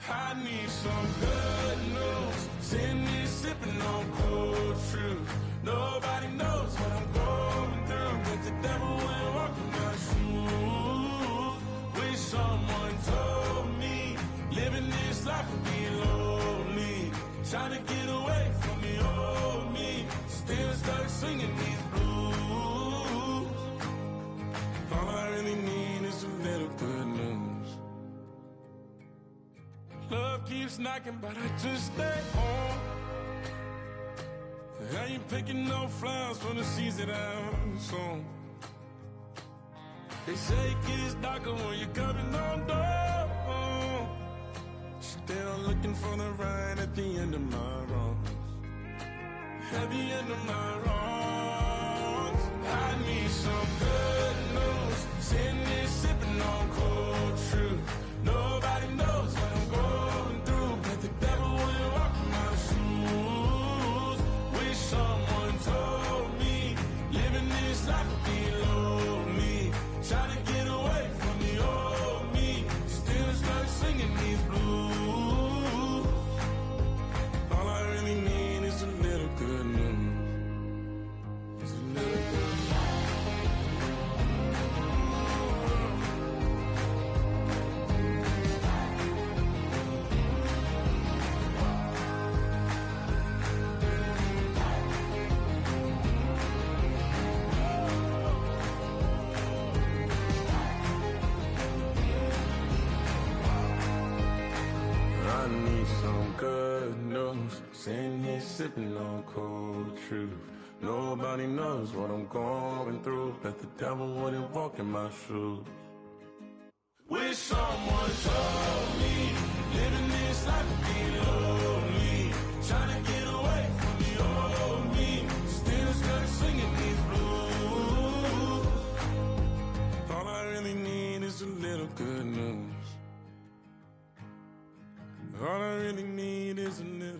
S5: I need some good news. Sitting here sipping on cold truth. Nobody knows what I'm going through, but the devil will walk in my shoes. Wish someone told me living this life would be lonely. Trying to get away from the old me. Still stuck singing these blues. All I really need is a little good news. Love keeps knocking, but I just stay home. I ain't picking no flowers for the seeds that I've sown. They say it gets darker when you're coming on door. Still looking for the right at the end of my road. At the end of my wrongs, I need some good news. Sitting here sipping on cold truth. Nobody knows what I'm going through, but the devil will walk in my shoes. Wish someone told me living this life would be lonely. Trying to get away from the old me. Still stuck singing these blues. All I really need is a little good news. It's a little good news. I need some good news. Sitting here sipping on cold truth. Nobody knows what I'm going through. Bet the devil wouldn't walk in my shoes. Wish someone told me living this life would be lonely. Trying to get away from the old me. Still stuck singing these blues. All I really need is a little good news. All I really need is a little.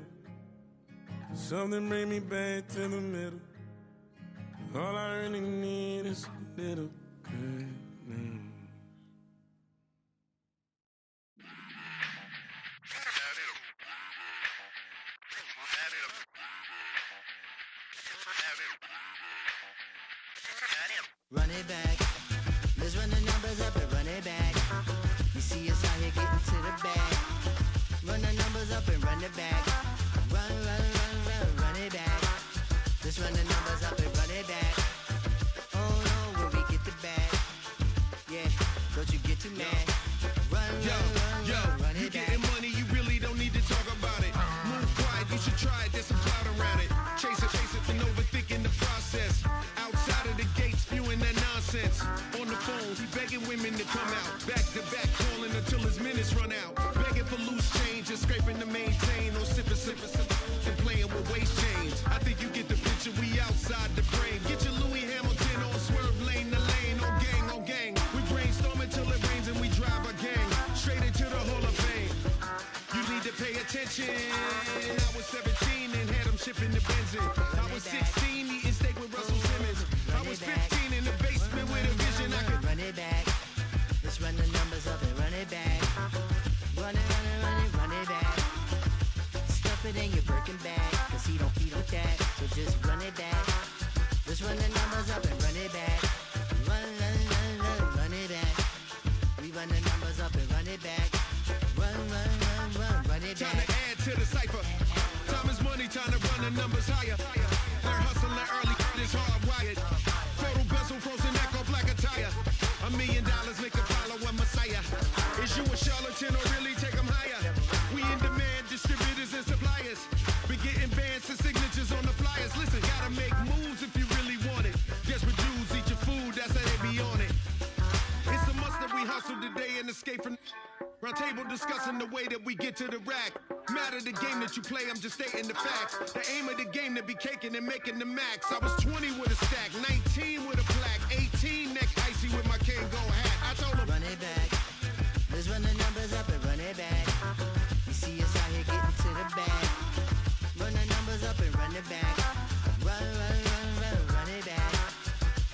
S5: Something bring me back to the middle. All I really need is a little.
S9: Run it back. Let's run the numbers up and run it back. You see us out here getting to the bag. Run the numbers up and run it back. Run it back. Let's run the numbers up and run it back. Oh no, when we get the bag. Yeah, don't you get too mad. Run it back.
S11: You getting money, you really don't need to talk about it. Move quiet, you should try it, there's some cloud around it. Chase it, and overthinking the process. Outside of the gate, spewing that nonsense. On the phone, he begging women to come out. Back to back, calling until his minutes run out. Begging for loose change and scraping to maintain. Or sipping, and playing with waist chains. I think you get the picture, we outside the frame. Get your Louis Hamilton on swerve lane to lane. On gang. We brainstorm until it rains and we drive our gang straight into the Hall of Fame. You need to pay attention. I was 17 and had them shipping the benzin. I was 16 eating steak with Russell Simmons. I was 15 in the basement with a vision. I could
S9: run it back. Let's run the numbers up and run it back. Run it back. Stuff it in your Birkin bag, cause he don't with that. So just run it back. Let's run the numbers up and run it back. Run it back. We run the numbers up and run it back. Run it back.
S11: Time to add to the cipher. Time is money, time to run the numbers higher. They're hustling early, it's hardwired. Photo bezel, frozen echo, black attire. $1 million make a follow a messiah. Is you a charlatan or really take them higher? We in demand, distributors and suppliers. Been getting bands and signatures on the flyers. Listen, gotta make moves if you really want it. Desperate Jews eat your food, that's how they be on it. It's a must that we hustle today and escape from round table discussing the way that we get to the rack. Matter the game that you play, I'm just stating the facts. The aim of the game to be caking and making the max. I was 20 with a stack, 19 with a plaque, 18 neck icy with my Kango hat. I told him
S9: run it back. Let's run the numbers up and run it back. You see us out here getting to the bag. Run the numbers up and run it back. Run it back.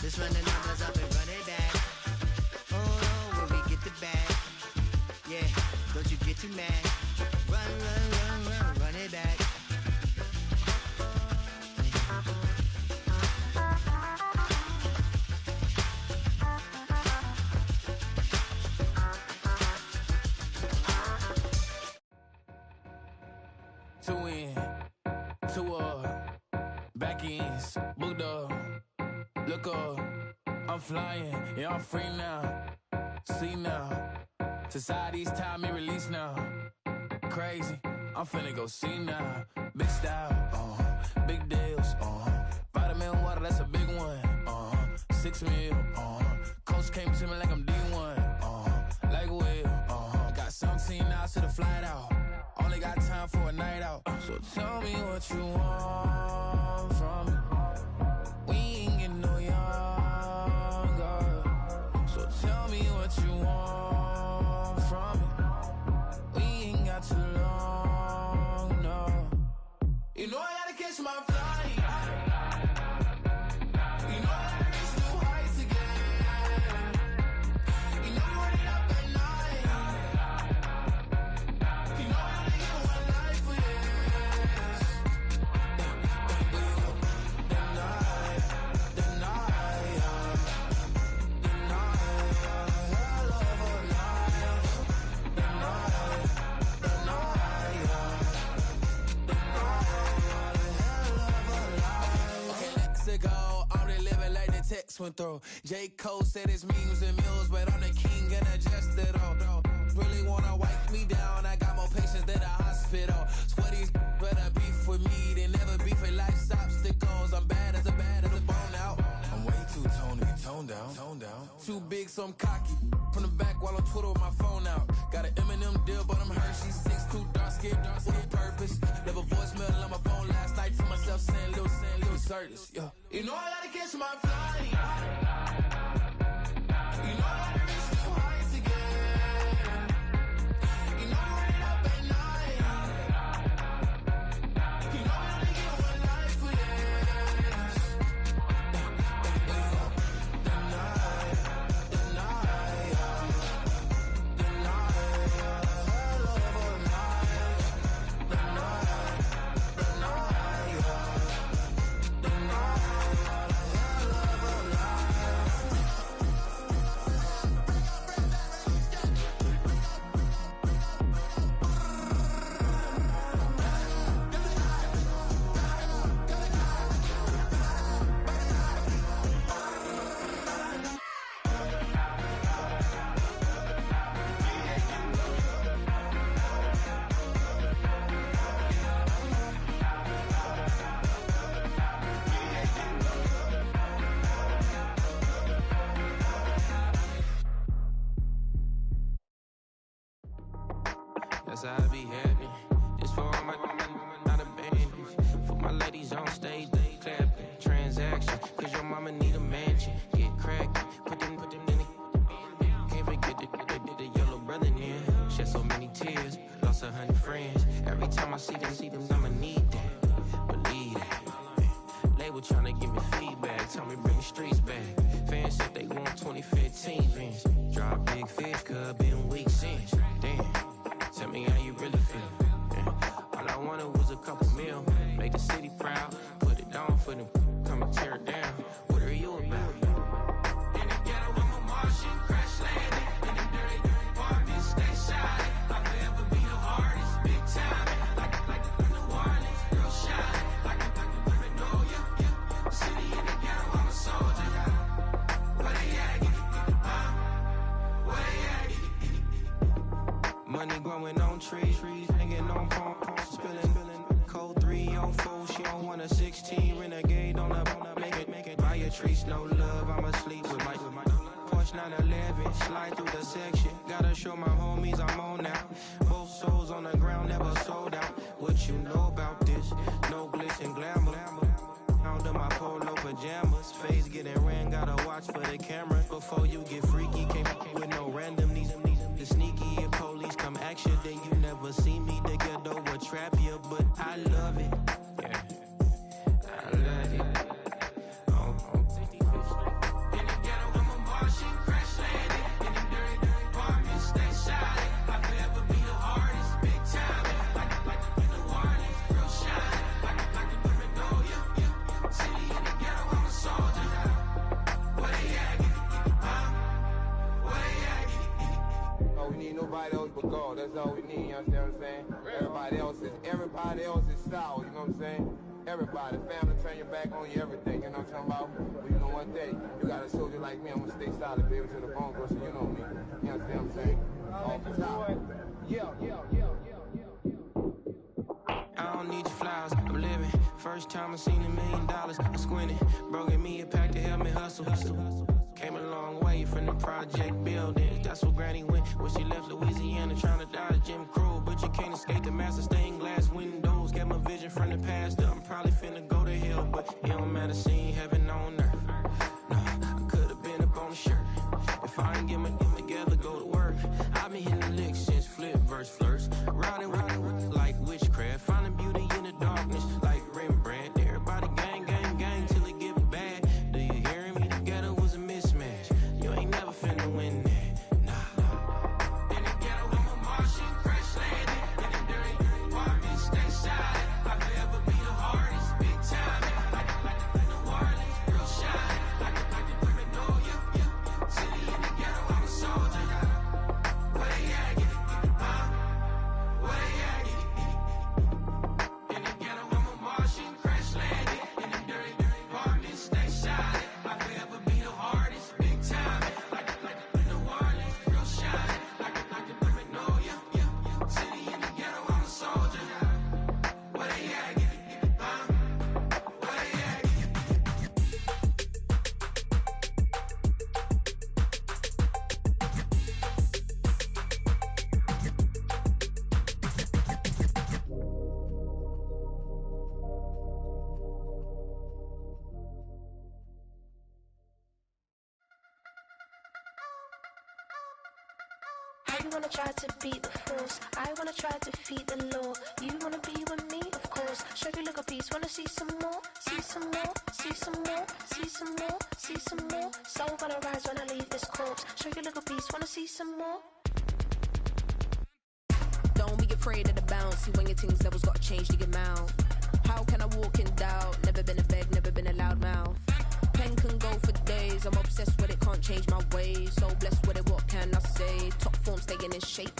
S9: Let's run the numbers up and run it back. Oh no, when we get the bag. Yeah, don't you get too mad. Run it back.
S8: Two in, two up, back ends, booked up, look up, I'm flying, yeah, I'm free now, see now, society's time me release now, crazy, I'm finna go see now, big style, big deals, vitamin water, that's a big one, 6 mil, coach came to me like I'm D1, like Will, got 17 hours to the flight out. Only got time for a night out. So tell me what you want from me. We ain't getting no younger. So tell me what you want from me. We ain't got too long, no. You know I gotta catch my flight. You know I gotta reach new heights again. You know I run it up at night. You know I went through. J. Cole said it's memes and mills, but I'm the king and adjust it all. Really wanna wipe me down, I got more patience than a hospital. Sweaty's better beef with me than never beef with life's obstacles. I'm bad as a bone out. I'm way too toned to be toned down. Too big, so I'm cocky. From the back while on Twitter with my phone out. Got an Eminem deal, but I'm Hershey's 6'2", dark skin, with a purpose. Never voicemail on my phone last night to myself saying little Curtis, yeah. You know I gotta catch my flight. You know I gotta reach new heights again. You know I run it up at night.
S12: That's how I be happy. Just for all my not abandoned. For my ladies on stage, they clapping. Transaction, cause your mama need a mansion. Get crackin', put them in the. Can't forget the yellow brother near. Shed so many tears, lost 100 friends. Every time I see them, I'ma need that. Believe that. Label tryna give me feedback, tell me bring the streets back. Fans said they want 2015 Vince. Drop big fish, cuz been weeks since. Damn, tell me how you really feel. Yeah. All I wanted was a couple mil, make the city proud, put it down for them, come and tear it down. What are you about? In the ghetto, I'm a Martian, crash landing. In the dirty apartments, stay shiny. I'll forever be the hardest, big time. Like New Orleans, real shine. Like Magnolia, yeah. City in the ghetto, I'm a soldier. Where they at? Where they at? Money growing on trees, hanging on palms, spilling. Code 304, she don't want a 16. Renegade on the make it. Buy a trees, no love, I'm asleep with my Porsche 911, slide through the section. Gotta show my homies I'm on now. Both souls on the ground, never sold out. What you know about this? No glitz and glamour. Under my polo pajamas, face getting ran, gotta watch for the camera. Before you get freaky, came with no random needs. The sneaky, if police come ask you, then you never see me. The ghetto will trap you, but I love it. Yeah, I love it. In the ghetto, I'm a Martian, crash landing. In the dirty apartments, stay shiny. I'll forever be the hardest, big time. Like New Orleans, real shine. Like Magnolia, yeah. City in the ghetto, I'm a soldier. Where they at? Where they at?
S13: Oh, we need nobody else but God. That's all we need, you understand what I'm saying? Everybody else is sour, you know what I'm saying? Everybody, family, turn your back on you, everything, you know what I'm talking about? But you know one day, you got a soldier like me, I'm gonna stay solid, baby, to the bone, so you know me. You understand what I'm saying? Off the top.
S12: I don't need your flowers, I'm living. First time I seen $1 million, I squinted. Bro, give me a pack to help me hustle. Came a long way from the project buildings. That's where Granny went when she left Louisiana, trying to dodge Jim Crow. But you can't escape the master stained glass windows. Got my vision from the past. I'm probably finna go to hell, but it don't matter, seeing heaven on earth. No, I could've been up on the shirt. If I ain't get my together, go to work. I've been hitting the licks since flip verse flirts. Riding like witchcraft, finding beauty in the darkness like Rembrandt. Everybody gang, gang, gang till it get bad. Do you hear me? The ghetto was a mismatch. You ain't never finna win that. Nah. In the ghetto, I'm a Martian, crash landing. In the dirty apartments, stay shiny. I'll forever be the hardest, big time. Like New Orleans, real shine. Like Magnolia, yeah. City in the ghetto, I'm a soldier. Where they at? Where they at? In the ghetto, I'm a Martian, crash landing. In the dirty apartments, stay shiny. I'll forever be the hardest, big time. Like New Orleans, real shine. Like Magnolia, yeah. City in the ghetto, I'm a soldier. Where they at? Where they at?
S7: You wanna try to beat the force, I wanna try to defeat the law. You wanna be with me, of course. Show you look a piece, wanna see some more, see some more, see some more, see some more, see some more. Soul gonna rise when I leave this corpse. Show you look a piece, wanna see some more.
S14: Don't be afraid of the bounce. See when your things levels gotta change to your mouth. How can I walk in doubt? Never been a beg, never been a loud mouth. Pen can go for days. I'm obsessed with it, can't change my ways. So blessed with it, what can I say? Top form staying in shape.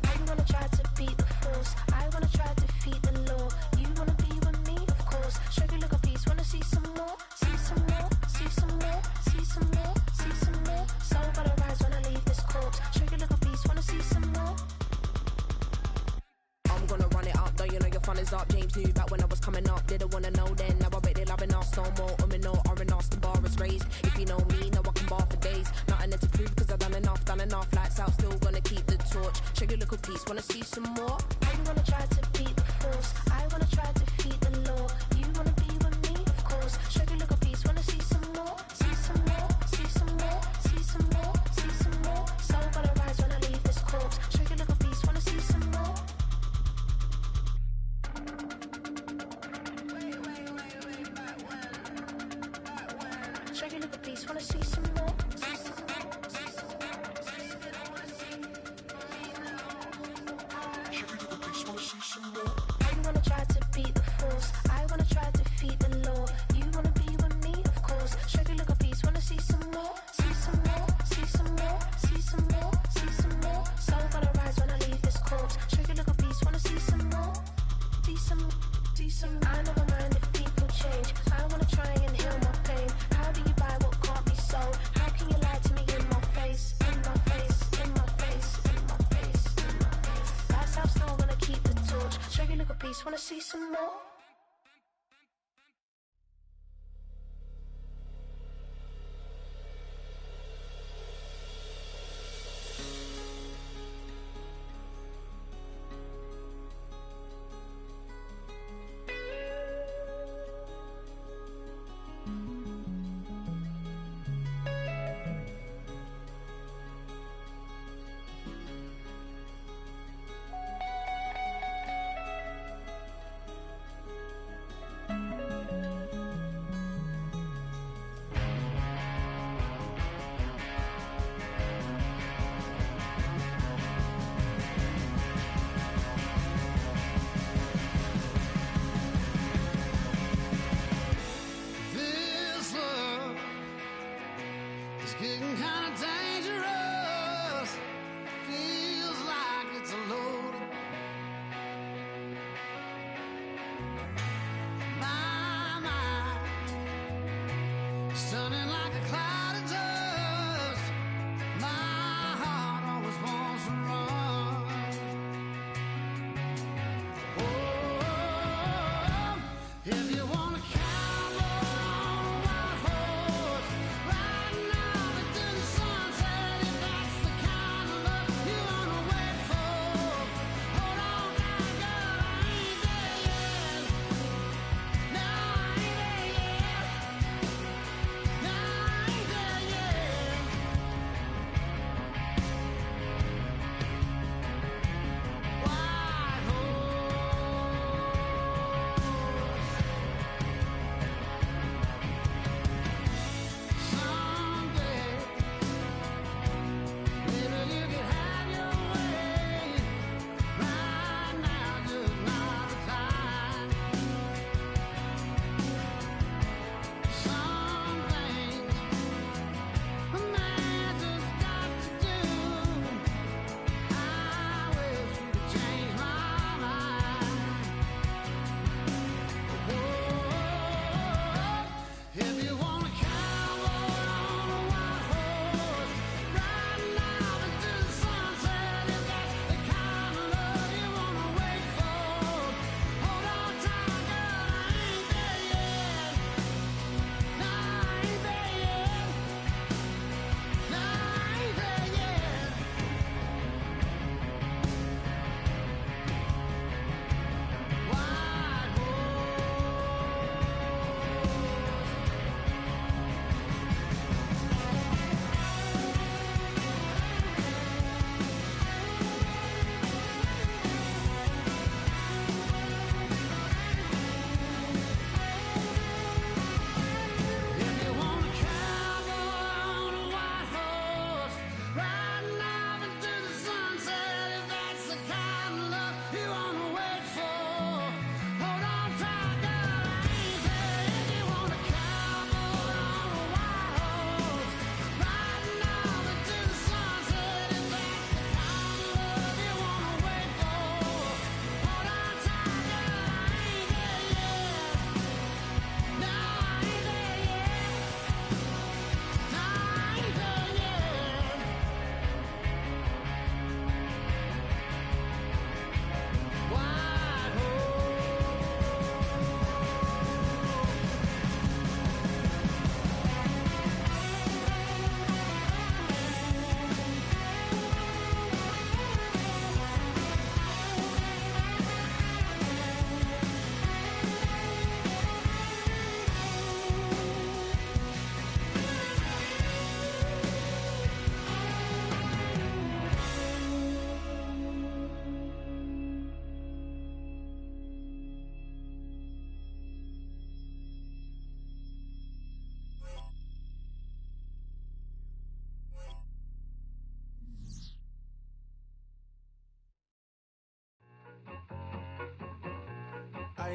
S7: You wanna try to beat the force, I wanna try to defeat the law. You wanna be with me, of course. Show you look a piece, wanna see some more, see some more, see some more, see some more, see some more. Soul gonna rise when I leave this corpse. Show you look a piece, wanna see some more.
S14: I'm gonna run it up, though you know your fun is up. James knew back when I was coming up. Didn't wanna know then, now I bet they loving us. No more, no R&Us, the bar is raised. If you know me, know I can bar for days. Nothing there to prove, cause I've done enough, lights out, still gonna keep the torch. Show Sugar little piece, wanna see some more? You wanna try to beat the force. I wanna try to defeat the law. You wanna be with me, of course. Sugar little piece, wanna see some more? See some more, see some more, see some more, see some more. Soul gonna rise when I leave this corpse. Sugar little piece, wanna see some more? Sugar little piece, wanna see some more? You wanna try to beat the force. I wanna try to defeat the law. You wanna be with me, of course. Sugar little piece, wanna see some more? See some more, see some more, see some more, see some more. Soul gonna rise when I leave this corpse. Sugar little piece, wanna see some more? See some, see some. I never mind if people change. I wanna try and heal my pain. How do you buy what can't be sold? How can you lie to me in my face? In my face, in my face, in my face, in my face. That's how I'm still gonna keep the torch. Sugar little piece, wanna see some more?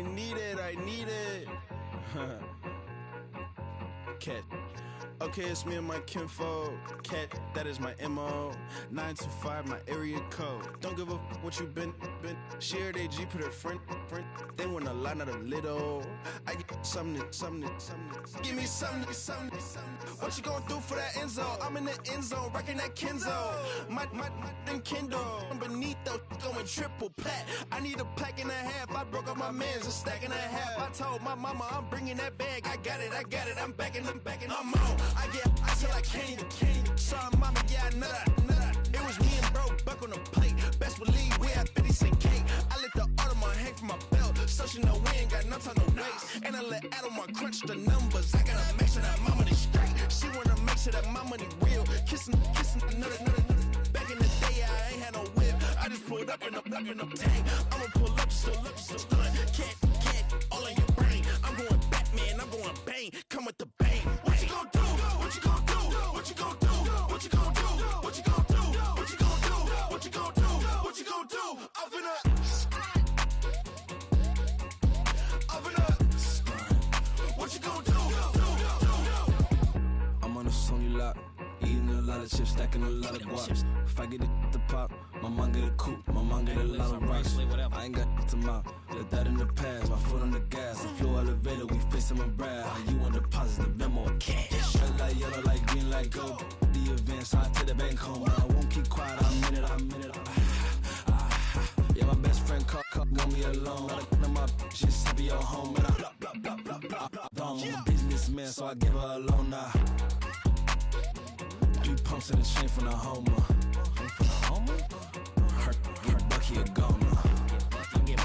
S15: need it. Cat. Okay, it's me and my kinfolk. Cat, that is my MO. 925, my area code. Don't give a what you been. Share they G, put her friend. They want a lot, not a little. I get something. Give me something. What you gonna do for that end zone? I'm in the end zone, rocking that Kenzo. My thing Kindle. I'm beneath though, going triple plat. I need a pack and a half. I broke up my mans, a stack and a half. I told my mama I'm bringing that bag. I got it. I'm backing, I'm on. I till I can't. Sorry, mama, yeah, I know that. It was me and bro, buck on the plate. Best believe we had 50 cent cake. I let the Audemars hang from my belt, so she know we ain't got no time to waste. And I let Adelmar crunch the numbers. I gotta make sure that my money straight. She wanna make sure that my money real. Kissing another. Back in the day, I ain't had no whip. I just pulled up in a tank. I'ma pull up just to stun. Cat, all in your brain. I'm going Batman, I'm going bang. Come with the bang. What you gon' do? What you gon' do? What you gon' do? What you gon' do? What you gon' do? What you gon' do? What you gon' do? What you gon' do? I'm finna. What you gon' do? I'm on a Sony lot, eating a lot of chips, stacking a lot of guaps. If I get it to pop, my mom get a coupe, my mom get a lot of rice. I ain't got to mouth, let that in the past. My foot on the gas, the floor elevator, we facing my brad. How you want deposit the Venmo or cash? Red light, yellow light, green light, go. The events, I take the bank home. I won't keep quiet, I'm in it. Yeah, my best friend want me alone. None of my bitches happy at home, and I blah. I'm a businessman, so I give her a loan now. 3 pumps in the chain from the Homer. Her Bucky a goner. Her get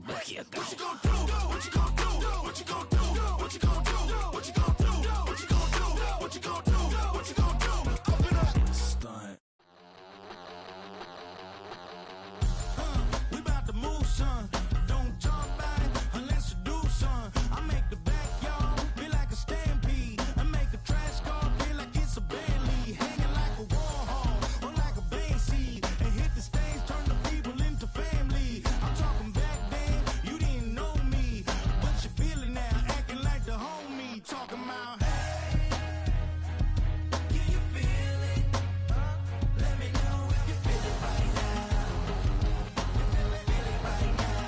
S15: Bucky a goner. What you gon' do? What you gon' do? What you gon' do? What you gon' do? What you gon' do? What you gon' do? What you gon' do? What you gon' do? Up in a stunt. We about to move, son. Don't talk back unless you do, son. I make the backyard feel like a stampede. I make a trash car feel like it's a Bentley. Hanging like a Warhol or like a Banksy. And hit the stage, turn the people into family. I'm talking back then, you didn't know me. But you feel it now, acting like the homie. Talking about, hey, can you feel it? Let me know if you feel it right now. Feel it right now.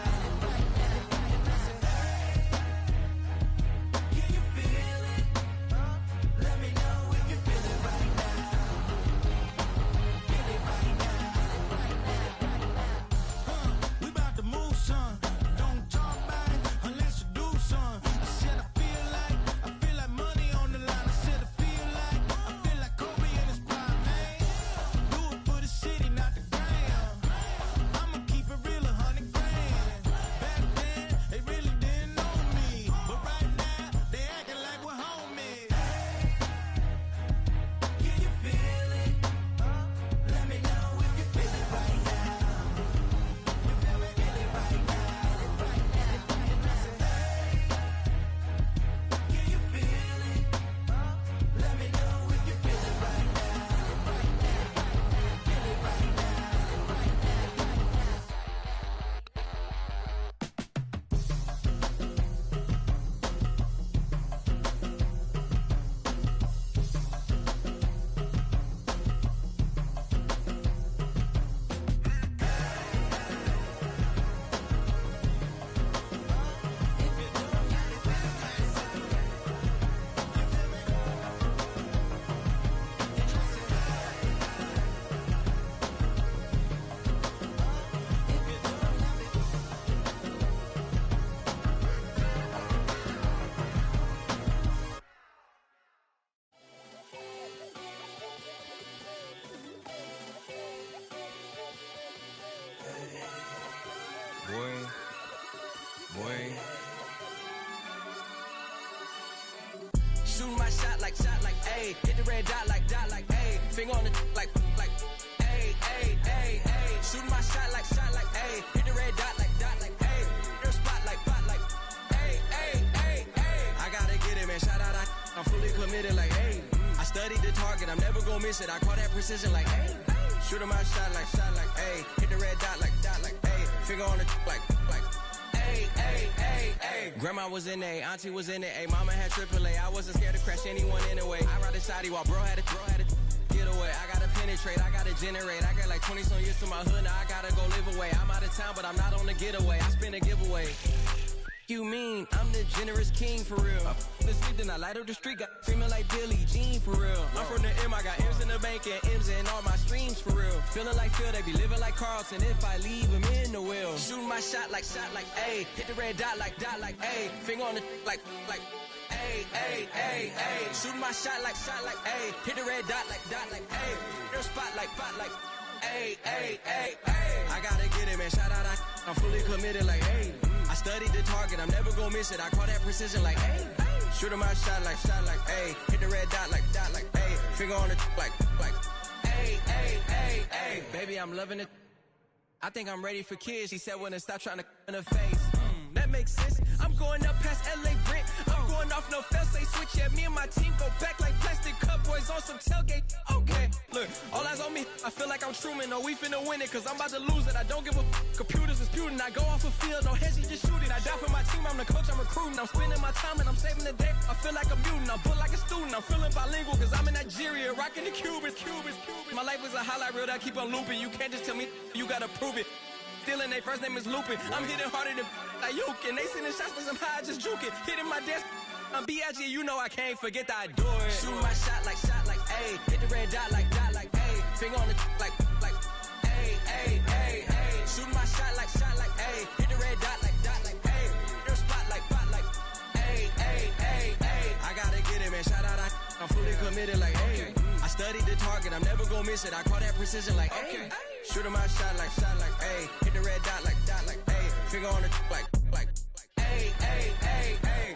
S15: Can you feel it? Let me know if you feel it right now. Feel it right now. We about to move, son. Don't talk about it unless you do, son. I said I feel like money on the line. I said I feel like Kobe in his prime, man. Do it for the city, not the gram. I'ma keep it real, 100 grand. Back then, they really didn't know me. But right now, they acting like we're homies. Can you feel it? Let me know if you feel it right now. You feel it right now. Can you feel it? Let me know if you feel it right now. Feel it right now.
S16: Boy.
S17: Shooting my shot like, ayy. Hit the red dot like, ayy. Finger on the like, ayy, ayy, ayy, ayy. Shooting my shot like, ayy. Hit the red dot like, ayy. Your spot like, ayy, ayy, ayy, ayy. I gotta get it, man. Shout out, I'm fully committed like, ayy. I studied the target, I'm never gonna miss it. I call that precision like, ayy. Shooting my shot like, ayy. Hit the red dot like, ayy. Finger on the like, ayy, ayy, ayy, ayy. Grandma was in A, auntie was in it, ayy. Mama had AAA. I wasn't scared to crash anyone anyway. I ride the shotty while bro had a get away. I gotta penetrate, I gotta generate. I got like 20 some years to my hood, now I gotta go live away. I'm out of town, but I'm not on the getaway. I spin a giveaway. You mean I'm the generous king for real? This sleep, then I light up the street, got screaming like Billie Jean for real. I'm from the M, I got M's in the bank and M's in all my streams for real. Feeling like Phil, they be living like Carlton if I leave him in the wheel. Shooting my shot like, ayy. Hit the red dot like, ayy. Finger on the like, ayy, ayy, ayy, ayy. Shooting my shot like, ayy. Hit the red dot like, ayy. Your spot like, ayy, ayy, ayy, ayy. I gotta get it, man. Shout out, I'm fully committed like, ayy. I studied the target, I'm never gonna miss it. I call that precision like, ayy. Shooting my shot like, ayy. Hit the red dot like, ayy. Finger on the like, ayy, ayy, ayy, ayy. Baby, I'm loving it. I think I'm ready for kids. She said when to stop trying to in her face. That makes sense. I'm going up past LA Brent. I'm going off no fail, say switch. Yeah, me and my team go back like plastic cup boys on some tailgate. Okay, look, all eyes on me. I feel like I'm Truman. No, we finna win it, cause I'm about to lose it. I don't give a computers disputing. I go off a field, no heads, just shoot it. I die for my team, I'm the coach, I'm recruiting. I'm spending my time and I'm saving the day. I feel like a mutant, I'm built like a student. I'm feeling bilingual, cause I'm in Nigeria, rocking the Cubans. My life is a highlight reel that I keep on looping. You can't just tell me, you gotta prove it. Stealing, their first name is Lupin. I'm hitting harder than Ayuk, and they sending shots for some high, just juke it. Hitting my desk, I'm B.I.G., you know I can't forget that I do it. Shooting my shot like, ayy. Hit the red dot like, ayy. Finger on the like, ayy, ayy, ayy, ayy. Shooting my shot like, ayy. Hit the red dot like, ayy. Your spot like, ayy, ayy, ayy, ayy. I gotta get it, man. Shout out, I'm fully committed like, ayy. I studied the target, I'm never gonna miss it. I call that precision like, ayy. Shooting my shot like, ayy. Hit the red dot like, ayy. Finger on the like, ayy, ayy, ayy, ayy.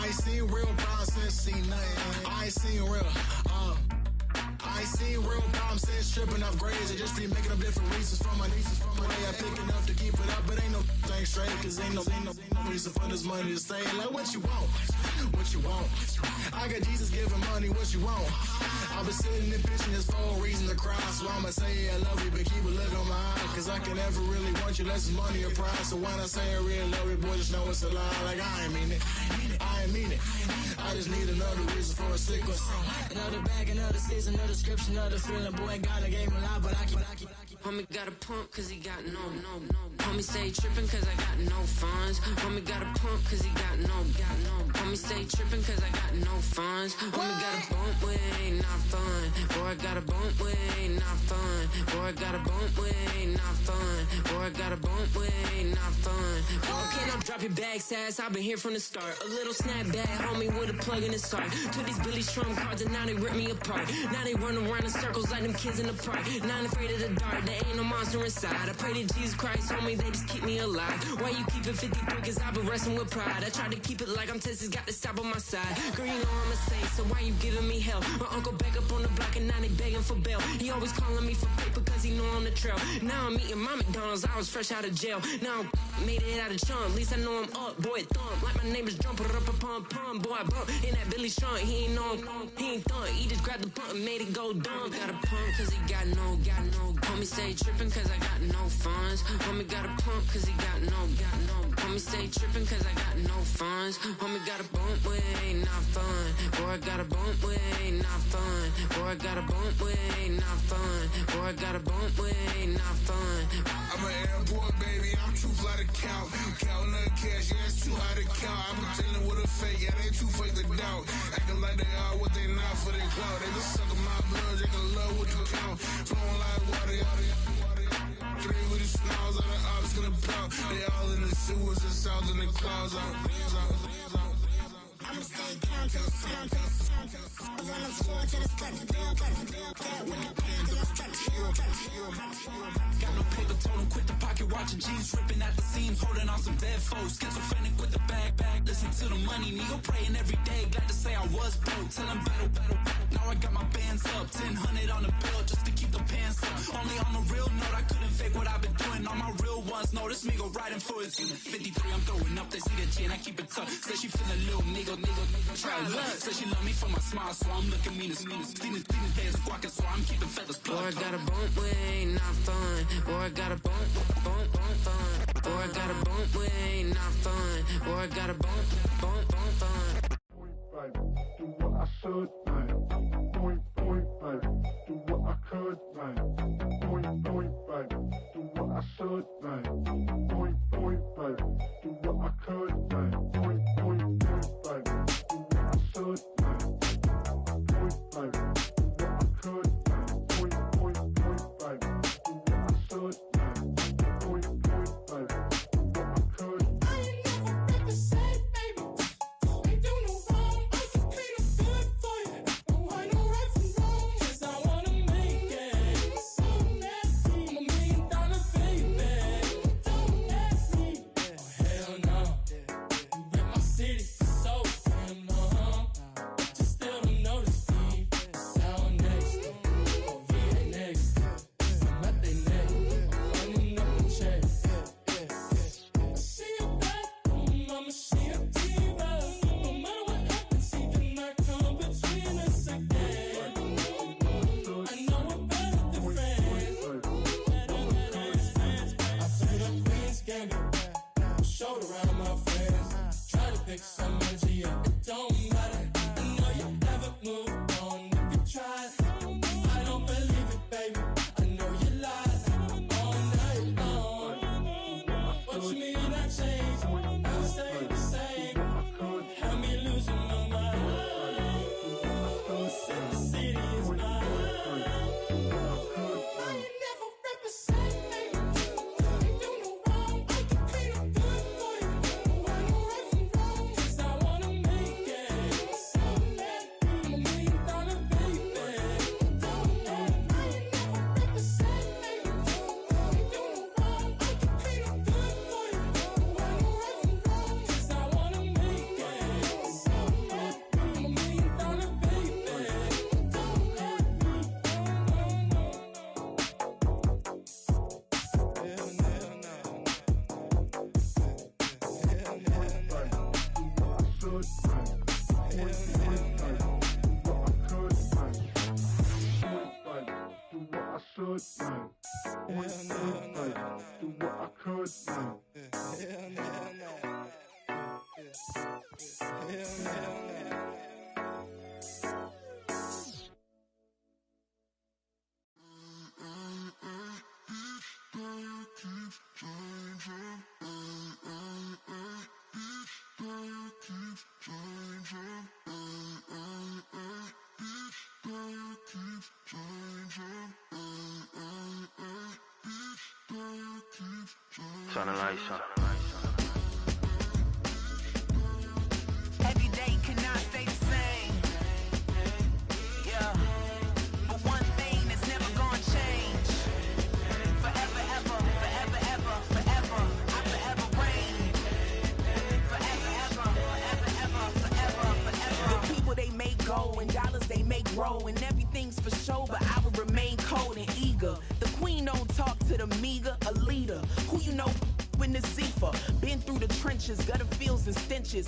S16: I ain't seen real problems since seen nothing. I ain't seen real, I ain't seen real problems since tripping off grades. I just be making up different reasons for my nieces, for my day. I pick enough to keep it up, but ain't no thing straight, cause ain't no reason for this money to stay. Like what you want, what you want. I got Jesus giving money, what you want. I've been sitting and pitching this for a reason to cry. So I'ma say I love you, but keep a look on my eye. Cause I can never really want you unless it's money or pride. So when I say I really love you, boy, just know it's a lie. Like I ain't mean it, I ain't mean it. I just need another reason for a sickness.
S18: Another bag, another season, another description, another feeling. Boy, God, I gave him a lot, but I keep.
S19: Homie got a pump cause he got no. Homie stay trippin' cause I got no funds. Homie got a pump cause he got no. Homie stay trippin' cause I got no funds. Homie got a bump with ain't not fun. Boy, I got a bump with ain't not fun. Boy, I got a bump with ain't not fun. Boy, I got a bump with ain't not fun. Boy, can I drop your bag, sass? I've been here from the start. A little snapback, homie, with a plug in his heart. To these Billy Trump cards and now they rip me apart. Now they run around in circles like them kids in the park. Now I'm afraid of the dark. There ain't no monster inside. I pray to Jesus Christ, homie, they just keep me alive. Why you keep it 53? Cause I've been wrestling with pride. I try to keep it like I'm Texas, got the stop on my side. Girl, you know I'm a saint, so why you giving me hell? My uncle back up on the block and now they begging for bail. He always calling me for paper cause he know I'm the trail. Now I'm eating my McDonald's, I was fresh out of jail. Now I made it out of chunk, at least I know I'm up. Boy, thump, like my name is Jumper up a pump. Boy, I bump in that Billy Strunk, he ain't know, he ain't thump. He just grabbed the pump and made it go dumb. Got a pump cause he got no. Homie say stay tripping cause I got no funds. Homie got a pump cause he got no. Homie stay tripping cause I got no funds. Homie got a bump with ain't not fun. Boy, I got a bump with ain't not fun. Boy, I got a bump with ain't not fun. Boy, I got a bump with ain't not fun.
S11: I'm an airport baby, I'm too fly to count. Counting the cash, yeah, it's too high to count. I'm pretending with a fake, yeah, they too fake to doubt. Acting like they are what they not for their clout. They just sucking my blood, they can love what you count. Flowing like water, three with the smiles, all the ops gonna pout. They all in the sewers, the south in the clouds.
S20: I'ma stay count to the sound, to the sound, to the sound. On the floor to the steps, build up, with the pants and the steps,
S18: Got no paper, told him quit the pocket watching jeans, ripping at the seams, holding on some dead foes. Schizophrenic with the bag. Listen to the money, nigga praying every day. Glad to say I was broke, tell him battle. Now I got my bands up, 1,000 on the bill just to keep the pants up. Only on a real note, I couldn't fake what I've been doing. All my real ones know this nigga riding for his 53, I'm throwing up, they see the G and I keep it tough. Say she feeling little nigga, try to look. Say she love me for my smile, so I'm looking mean as Stealing days squawking, so I'm keeping feathers plucked.
S19: Boy, I got a bump with ain't not fun. Boy, I got a bump fun. Boy, I got a bump with ain't not fun. Boy, I got a bump fun.
S5: Do what I should, man. Point, baby. Do what I could, man. Point, baby. Do what I should, man. Point, baby. Do what I could, man. Point, baby. Do what I should, man. Point, baby. Do what I could, man. Point, baby. Do what I should, man. Point, baby. Do what I could.
S20: I ain't never represent, baby. Ain't do no wrong. I can be no good for you. No, I know right from wrong. 'Cause I wanna make it. So nasty. I'm $1 million baby. Don't ask me. Oh, hell no. You rip my city so damn long. But you still don't notice me. Sound next. Oh, VA next. Not they next. Running up the check. See you back home, I'ma see a diva. No matter what happens, he cannot come between us again. I know we're better than friends. I played up Queen's Gambit, showed around my friends. Try to pick some energy up, it don't matter. I know you never moved on if you tried. I don't believe it, baby. I know you lied all night long. What you mean I changed? I'll stay the same. Had me losing my mind. City is mine. I ain't never represent, baby. Ain't do no wrong. I can be no good for you. No, I know right from wrong. 'Cause I wanna make it. So nasty. I'm $1 million baby. Don't let me. I ain't never represent, baby. Ain't do no wrong. I can be no good for you. No, I know right from wrong. 'Cause I wanna make it. So nasty. I'm $1 million baby. Don't let me.
S21: Turn the lights on.
S6: Every day cannot stay the same. Yeah. But one thing that's never gonna change. Forever, ever, forever, ever, forever. I forever reign. Forever, ever, forever, ever, forever, forever. The people they make go and dollars they make grow and everything's for show, but I will remain cold and eager. The queen don't talk to the meager, a leader. Who you know in the Zephyr? Been through the trenches, gutter fields and stenches.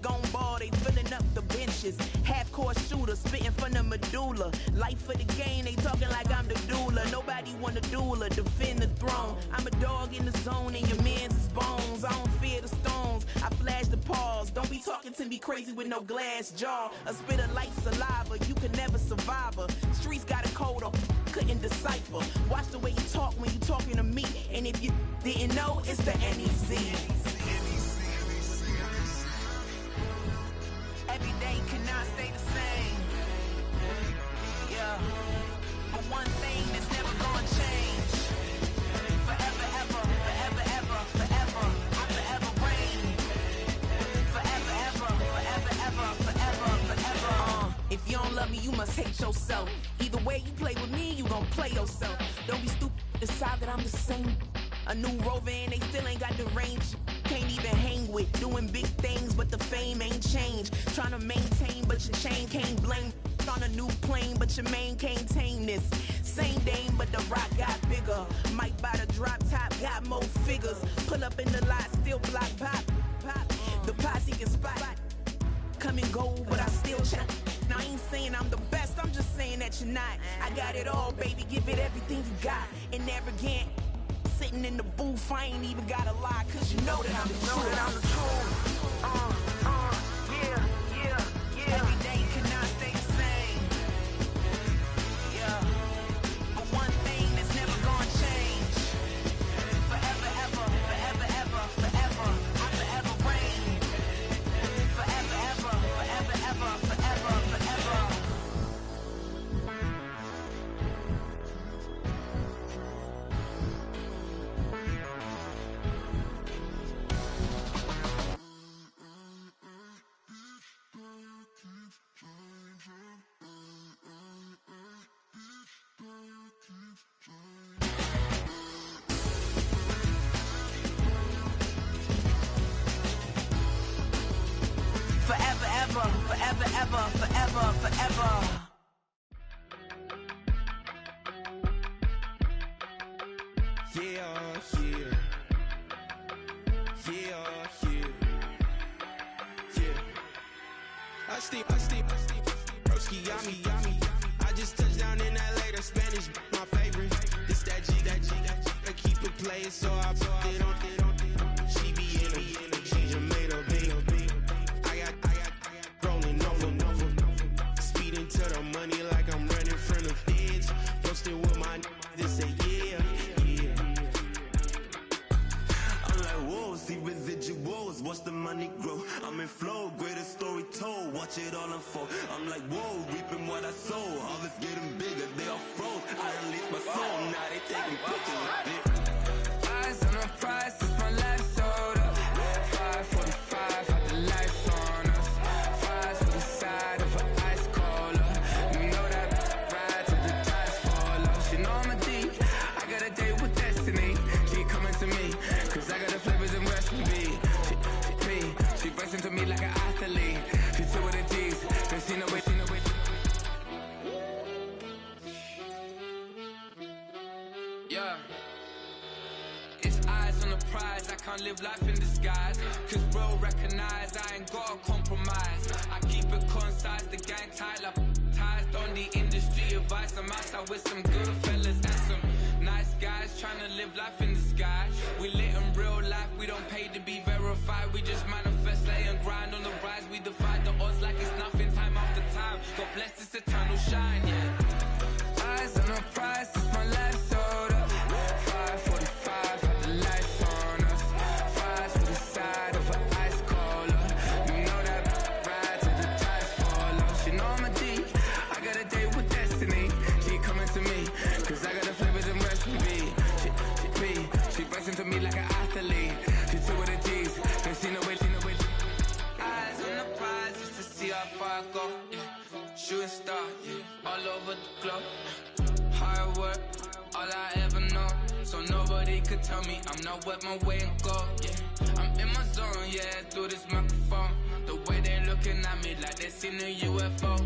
S6: Gone ball, they filling up the benches. Half
S21: hardcore shooter, spitting from the medulla. Life for the game, they talking like I'm the doula. Nobody wanna doula, defend the throne. I'm a dog in the zone and your man's is bones. I don't fear the stones, I flash the paws. Don't be talking to me crazy with no glass jaw. A spit of light saliva, you can never survive her. Streets got a code up, couldn't decipher. Watch the way you talk when you talking to me. And if you didn't know, it's the NEC. Every day cannot stay the same. Yeah. But one thing that's never gonna change. Forever, ever, forever, ever, forever. I forever reign. Forever, ever, forever, ever, forever, forever. If you don't love me, you must hate yourself. Either way you play with me, you gon' play yourself. Don't be stupid, decide that I'm the same. A new rover and they still ain't got the range. Can't even hang with, doing big things, but the fame ain't changed. Trying to maintain, but your chain can't blame. On a new plane, but your main can't tame this. Same dame, but the rock got bigger. Might buy the drop top, got more figures. Pull up in the lot, still block pop. The posse can spot. Come and go, but I still chat. Now I ain't saying I'm the best, I'm just saying that you're not. I got it all, baby, give it everything you got. And arrogant, sitting in the booth, I ain't even gotta lie, cause you know that I'm the truth. Yeah. Every day cannot stay the same. Yeah. But one thing that's never gonna change. Forever, ever, forever, ever, forever. I forever reign. Forever, ever, forever, ever, forever, forever. Forever, ever, forever, ever, forever, forever.
S22: I stay, broski, yummy. I just touched down in LA, the Spanish, my favorite. This that G, I keep it playing, so I put it on. She be in a she just made a beat. I got rolling over. Speeding to the money like I'm running from the feds. Posting with my they say yeah. I'm like, whoa, see residuals, watch the money grow. I'm in flow, greatest story told, watch it all unfold. I'm like, whoa, reaping what I sow. Harvest getting bigger, they all froze. I release my soul, now they taking pictures of it.
S23: Eyes on the prize, it's my life sold up. 5:45, had the lights on us. Fries to the side of an ice cola. You know that ride till the tires fall off. She know I'm a D, I got a date with destiny. She coming to me, cause I got the flavors and recipe. She racing to me like an athlete. She two with the D's, cause she know it. Yeah. It's eyes on the prize, I can't live life in disguise. Cause real recognize I ain't gotta compromise. I keep it concise, the gang tight like ties on the industry advice. I'm outside with some good fellas and some nice guys trying to live life in the sky. We lit in real life, we don't pay to be verified. We just manifest, lay and grind on the rise. We defy the odds like it's nothing, time after time. God bless this eternal shine, yeah. Eyes on the prize, it's my life sold up. 5:45, had the lights on us. Fries to the side of an ice cola. You know that ride till the tires fall off. She know I'm a D, I got a date with destiny. She coming to me, cause I got the flavors and recipe. She racing to me like an athlete. She two with the D's, cause she know it. Eyes on the prize just to see how far I go. Yeah. Shooting star, yeah. All over the globe. Hard work, all I ever know. So nobody could tell me I'm not wet my way and go. Yeah, I'm in my zone, yeah, through this microphone. The way they looking at me like they seen a UFO.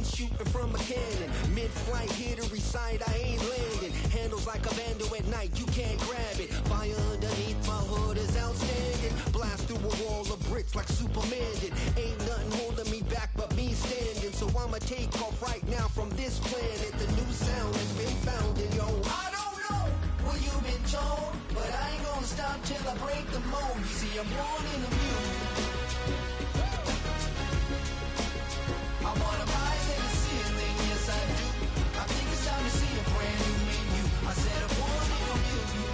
S2: shooting from a cannon. Mid-flight, here to recite, I ain't landing. Handles like a vandal at night, you can't grab it. Fire underneath my hood is outstanding. Blast through a wall of bricks like Superman did. Ain't nothing holding me back but me standing. So I'ma take off right now from this planet. The new sound has been found in yo. I don't know what you've been told, but I ain't gonna stop till I break the mold. You see, I'm born in a mule. I wanna rise in the ceiling, yes I do. I think it's time to see a brand new menu. I said I'm born in a mule.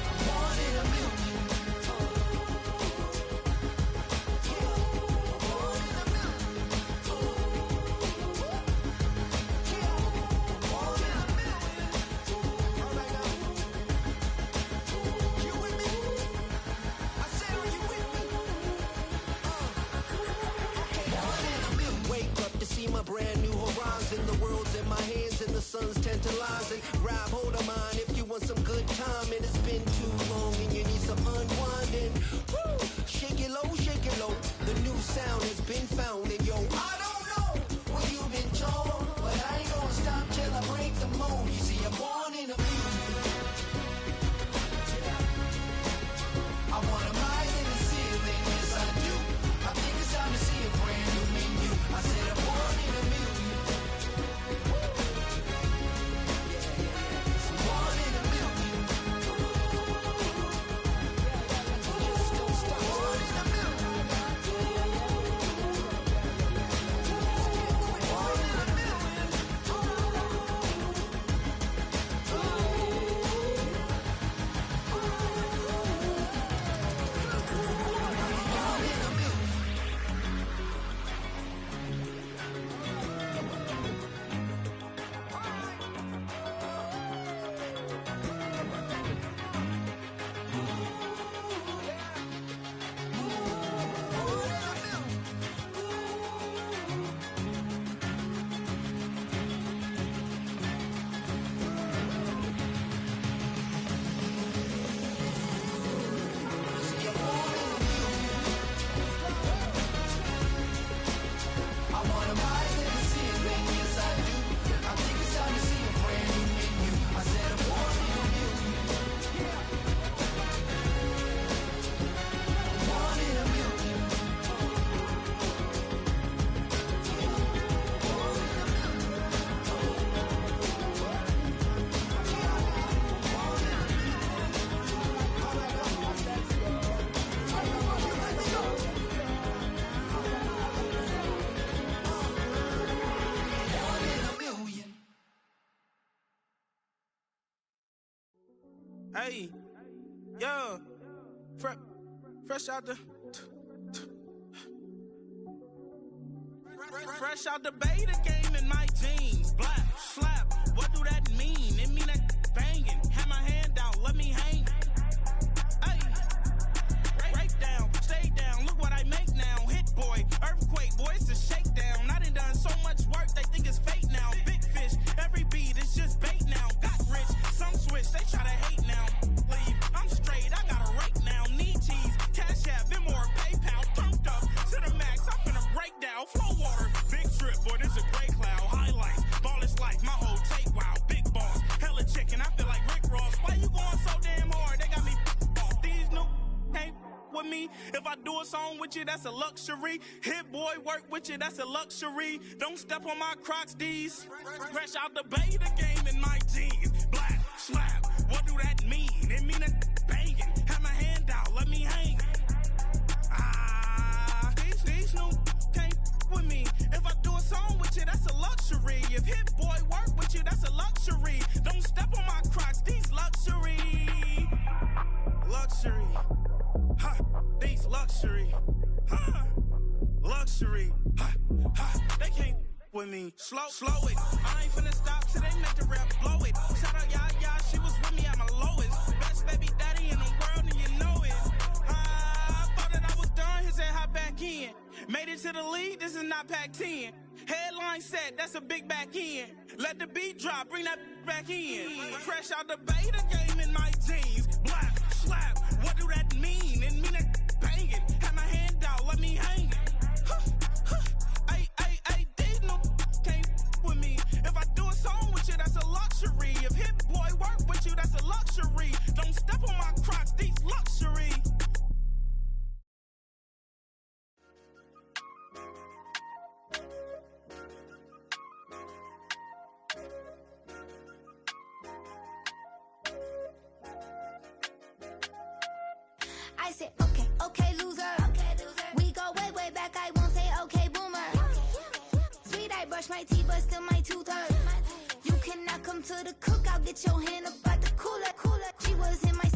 S2: I'm born in a mule. My brand new horizon, the world's in my hands and the sun's tantalizing. Grab hold of mine if you want some good time, and it's been too long and you need some unwinding. Woo! Shake it low, shake it low. The new sound has been found, and yo, I don't know what you've been told, but I ain't gonna stop till I break the mold. You see, I'm born in a mule. I wanna rise in the ceiling, yes I do. I think it's time to see a brand new menu. I said I'm born in a mule. Born in a mule. Just don't stop. Born in a mule. Born in a mule.
S22: Hey, yo, fresh out the fresh out the beta game in my jeans. Black slap, what do that mean? It mean that banging. Have my hand out, let me hang. Hey, break down, stay down. Look what I make now. Hit boy, earthquake, boy, it's a shakedown. I done so much work, they think it's fake now. Big fish, every beat is just bait now. Got rich, some switch, they try to hate now. Leave, I'm straight, I got a rake now. Need cheese, cash app, Venmo or PayPal. Turned up to the max, I'm finna break down. Flow water, big trip, boy, this a gray cloud. Highlights, ball is life, my whole take, wow. Big boss, hella chicken, I feel like Rick Ross. Why you going so damn hard? They got me off. These new ain't with me. If I do a song with you, that's a luxury. Hit boy, work with you, that's a luxury. Don't step on my Crocs, D's. Fresh out the beta game in my jeans. Black slap, what do that mean? It mean that banging. Have my hand out, let me hang. These new can't with me. If I do a song with you, that's a luxury. If Hit Boy work with you, that's a luxury. Don't step on my Crocs, these luxury. Luxury. Ha, these luxury. Ha, luxury. Ha, ha, they can't with me. Slow it. I ain't finna stop till they make the rap blow it. Shout out Yaya, she was with me at my lowest. Best baby daddy in the world and you know it. I thought that I was done, he said hop back in. Made it to the league, this is not Pac-10. Headline set, that's a big back end. Let the beat drop, bring that back in. Fresh out the beta game in my jeans. Black slap, what do that mean? It mean that banging. Have my hand out, let me hang it.
S1: I said, okay, okay, loser. We go way, way back, I won't say okay, boomer. Sweet, I brush my teeth, but still my tooth hurt. You cannot come to the cookout, get your hand up out the cooler. She was in my